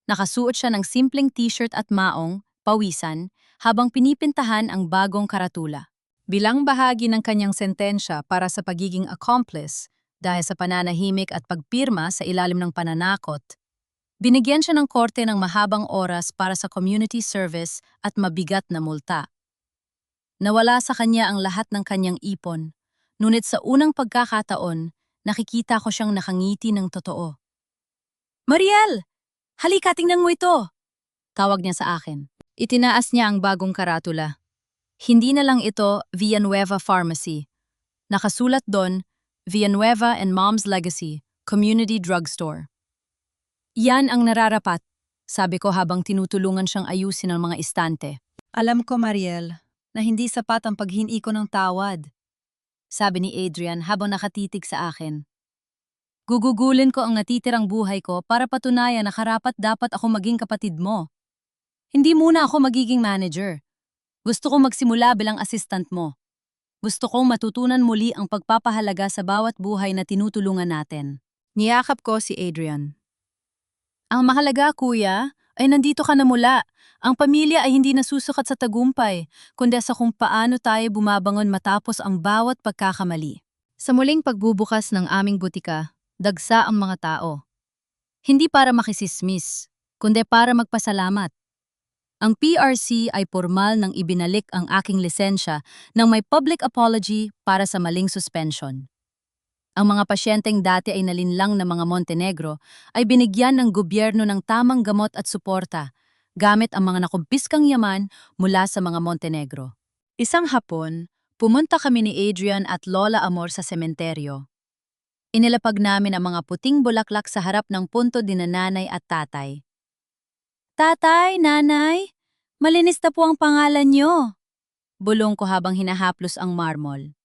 Nakasuot siya ng simpleng t-shirt at maong, pawisan, habang pinipintahan ang bagong karatula. Bilang bahagi ng kanyang sentensya para sa pagiging accomplice dahil sa pananahimik at pagpirma sa ilalim ng pananakot, binigyan siya ng korte ng mahabang oras para sa community service at mabigat na multa. Nawala sa kanya ang lahat ng kanyang ipon, ngunit sa unang pagkakataon, nakikita ko siyang nakangiti ng totoo. Mariel! Halika, tingnan mo ito! Tawag niya sa akin. Itinaas niya ang bagong karatula. Hindi na lang ito Villanueva Pharmacy. Nakasulat doon, Villanueva and Mom's Legacy, Community Drugstore. Yan ang nararapat, sabi ko habang tinutulungan siyang ayusin ang mga istante. Alam ko, Mariel, na hindi sapat ang paghingi ko ng tawad, sabi ni Adrian habang nakatitig sa akin. Gugugulin ko ang natitirang buhay ko para patunayan na karapat-dapat ako maging kapatid mo. Hindi muna ako magiging manager. Gusto kong magsimula bilang assistant mo. Gusto kong matutunan muli ang pagpapahalaga sa bawat buhay na tinutulungan natin. Niyakap ko si Adrian. Ang mahalaga, kuya, ay nandito ka na mula. Ang pamilya ay hindi nasusukat sa tagumpay, kundi sa kung paano tayo bumabangon matapos ang bawat pagkakamali. Sa muling pagbubukas ng aming butika, dagsa ang mga tao. Hindi para makisismis, kundi para magpasalamat. Ang PRC ay formal nang ibinalik ang aking lisensya nang may public apology para sa maling suspension. Ang mga pasyenteng dati ay nalinlang na mga Montenegro ay binigyan ng gobyerno ng tamang gamot at suporta gamit ang mga nakumpiskang yaman mula sa mga Montenegro. Isang hapon, pumunta kami ni Adrian at Lola Amor sa sementeryo. Inilapag namin ang mga puting bulaklak sa harap ng punto ni nanay at tatay. Tatay, nanay, malinis na po ang pangalan niyo. Bulong ko habang hinahaplos ang marmol.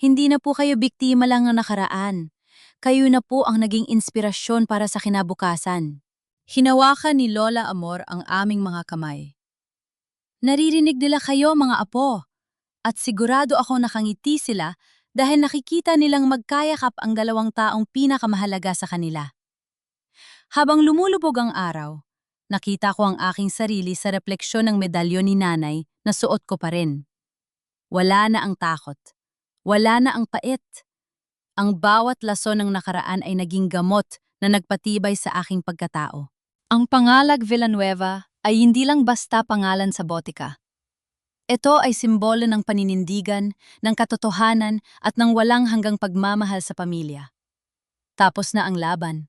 Hindi na po kayo biktima lang ng nakaraan. Kayo na po ang naging inspirasyon para sa kinabukasan. Hinawakan ni Lola Amor ang aming mga kamay. Naririnig nila kayo, mga apo. At sigurado ako nakangiti sila dahil nakikita nilang magkayakap ang dalawang taong pinakamahalaga sa kanila. Habang lumulubog ang araw, nakita ko ang aking sarili sa refleksyon ng medalyon ni nanay na suot ko pa rin. Wala na ang takot. Wala na ang pait. Ang bawat lason ng nakaraan ay naging gamot na nagpatibay sa aking pagkatao. Ang pangalag Villanueva ay hindi lang basta pangalan sa botika. Ito ay simbolo ng paninindigan, ng katotohanan at ng walang hanggang pagmamahal sa pamilya. Tapos na ang laban.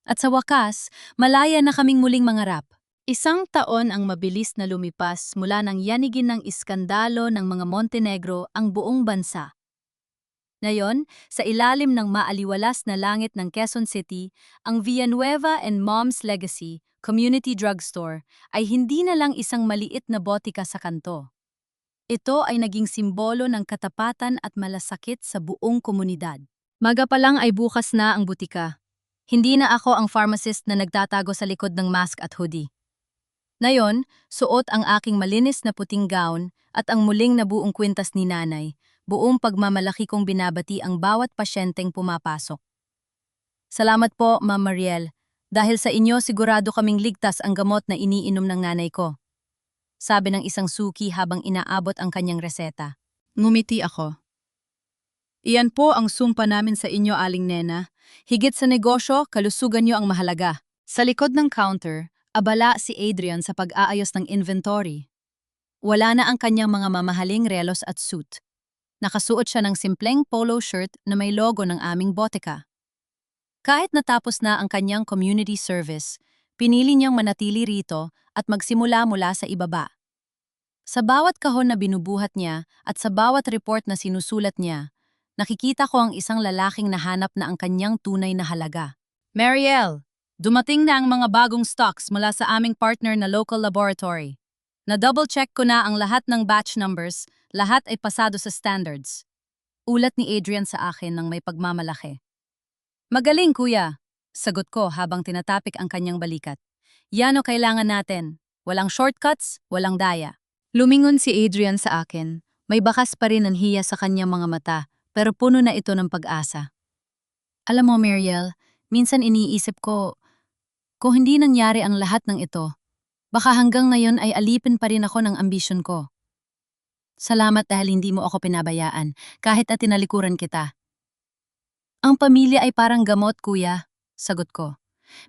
At sa wakas, malaya na kaming muling mangarap. Isang taon ang mabilis na lumipas mula nang yanigin ng iskandalo ng mga Montenegro ang buong bansa. Ngayon, sa ilalim ng maaliwalas na langit ng Quezon City, ang Villanueva and Mom's Legacy Community Drugstore ay hindi na lang isang maliit na botika sa kanto. Ito ay naging simbolo ng katapatan at malasakit sa buong komunidad. Maga pa lang ay bukas na ang butika. Hindi na ako ang pharmacist na nagtatago sa likod ng mask at hoodie. Ngayon, suot ang aking malinis na puting gown at ang muling nabuong kwintas ni nanay, buong pagmamalaki kong binabati ang bawat pasyenteng pumapasok. Salamat po, Ma'am Mariel. Dahil sa inyo sigurado kaming ligtas ang gamot na iniinom ng nanay ko. Sabi ng isang suki habang inaabot ang kanyang reseta. Ngumiti ako. Iyan po ang sumpa namin sa inyo, Aling Nena. Higit sa negosyo, kalusugan niyo ang mahalaga. Sa likod ng counter, abala si Adrian sa pag-aayos ng inventory. Wala na ang kanyang mga mamahaling relos at suit. Nakasuot siya ng simpleng polo shirt na may logo ng aming botika. Kahit natapos na ang kanyang community service, pinili niyang manatili rito at magsimula mula sa ibaba. Sa bawat kahon na binubuhat niya at sa bawat report na sinusulat niya, nakikita ko ang isang lalaking nahanap na ang kanyang tunay na halaga. Mariel, dumating na ang mga bagong stocks mula sa aming partner na local laboratory. Na-double check ko na ang lahat ng batch numbers, lahat ay pasado sa standards. Ulat ni Adrian sa akin ng may pagmamalaki. Magaling, kuya, sagot ko habang tinatapik ang kanyang balikat. Yan o kailangan natin. Walang shortcuts, walang daya. Lumingon si Adrian sa akin. May bakas pa rin ang hiya sa kanyang mga mata, pero puno na ito ng pag-asa. Alam mo, Mariel, minsan iniisip ko, kung hindi nangyari ang lahat ng ito, baka hanggang ngayon ay alipin pa rin ako ng ambisyon ko. Salamat dahil hindi mo ako pinabayaan, kahit at tinalikuran kita. Ang pamilya ay parang gamot, kuya, sagot ko.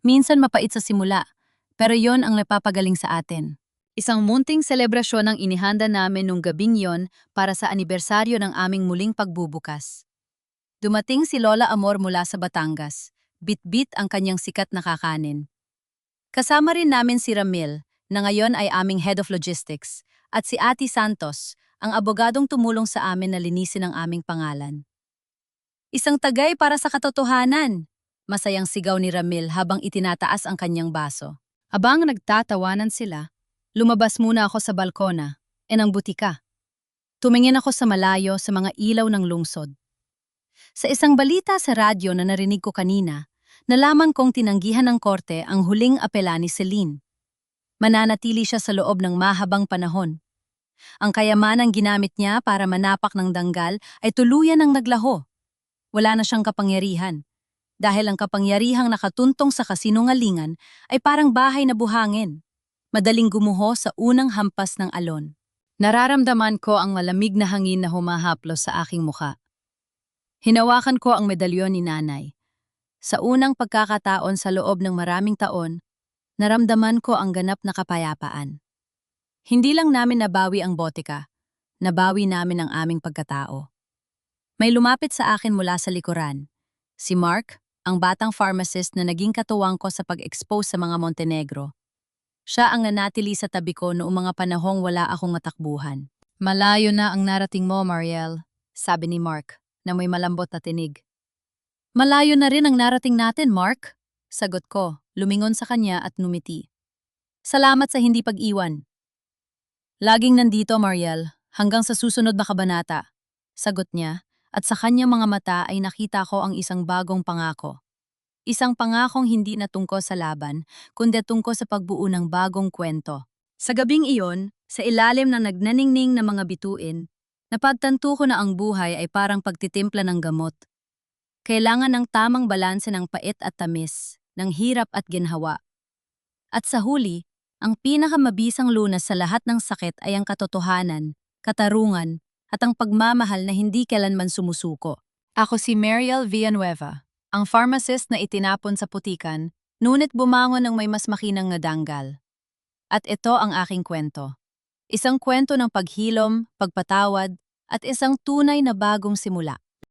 Minsan mapait sa simula, pero yon ang napapagaling sa atin. Isang munting selebrasyon ang inihanda namin nung gabing yon para sa anibersaryo ng aming muling pagbubukas. Dumating si Lola Amor mula sa Batangas. Bit-bit ang kanyang sikat na kakanin. Kasama rin namin si Ramil, na ngayon ay aming head of logistics, at si Ati Santos, ang abogadong tumulong sa amin na linisin ang aming pangalan. Isang tagay para sa katotohanan, masayang sigaw ni Ramil habang itinataas ang kanyang baso. Abang nagtatawanan sila, lumabas muna ako sa balkona, ng butika. Tumingin ako sa malayo sa mga ilaw ng lungsod. Sa isang balita sa radyo na narinig ko kanina, nalaman kong tinanggihan ng korte ang huling apela ni Celine. Mananatili siya sa loob ng mahabang panahon. Ang kayamanang ginamit niya para manapak ng danggal ay tuluyan ng naglaho. Wala na siyang kapangyarihan. Dahil ang kapangyarihang nakatuntong sa kasinungalingan ay parang bahay na buhangin. Madaling gumuho sa unang hampas ng alon. Nararamdaman ko ang malamig na hangin na humahaplos sa aking muka. Hinawakan ko ang medalyon ni nanay. Sa unang pagkakataon sa loob ng maraming taon, naramdaman ko ang ganap na kapayapaan. Hindi lang namin nabawi ang botika, nabawi namin ang aming pagkatao. May lumapit sa akin mula sa likuran. Si Mark, ang batang pharmacist na naging katuwang ko sa pag-expose sa mga Montenegro. Siya ang nanatili sa tabi ko noong mga panahong wala akong matakbuhan. Malayo na ang narating mo, Mariel, sabi ni Mark, na may malambot na tinig. Malayo na rin ang narating natin, Mark, sagot ko, lumingon sa kanya at numiti. Salamat sa hindi pag-iwan. Laging nandito, Mariel, hanggang sa susunod na kabanata, sagot niya, at sa kanyang mga mata ay nakita ko ang isang bagong pangako. Isang pangakong hindi na tungkol sa laban, kundi tungkol sa pagbuo ng bagong kwento. Sa gabing iyon, sa ilalim ng nagnaningning na mga bituin, Napagtanto ko na ang buhay ay parang pagtitimpla ng gamot. Kailangan ng tamang balanse ng pait at tamis, ng hirap at ginhawa. At sa huli, ang pinakamabisang lunas sa lahat ng sakit ay ang katotohanan, katarungan, at ang pagmamahal na hindi kailanman sumusuko. Ako si Mariel Villanueva, ang pharmacist na itinapon sa putikan, ngunit bumangon ng may mas makinang na danggal. At ito ang aking kwento. Isang kwento ng paghilom, pagpatawad, at isang tunay na bagong simula.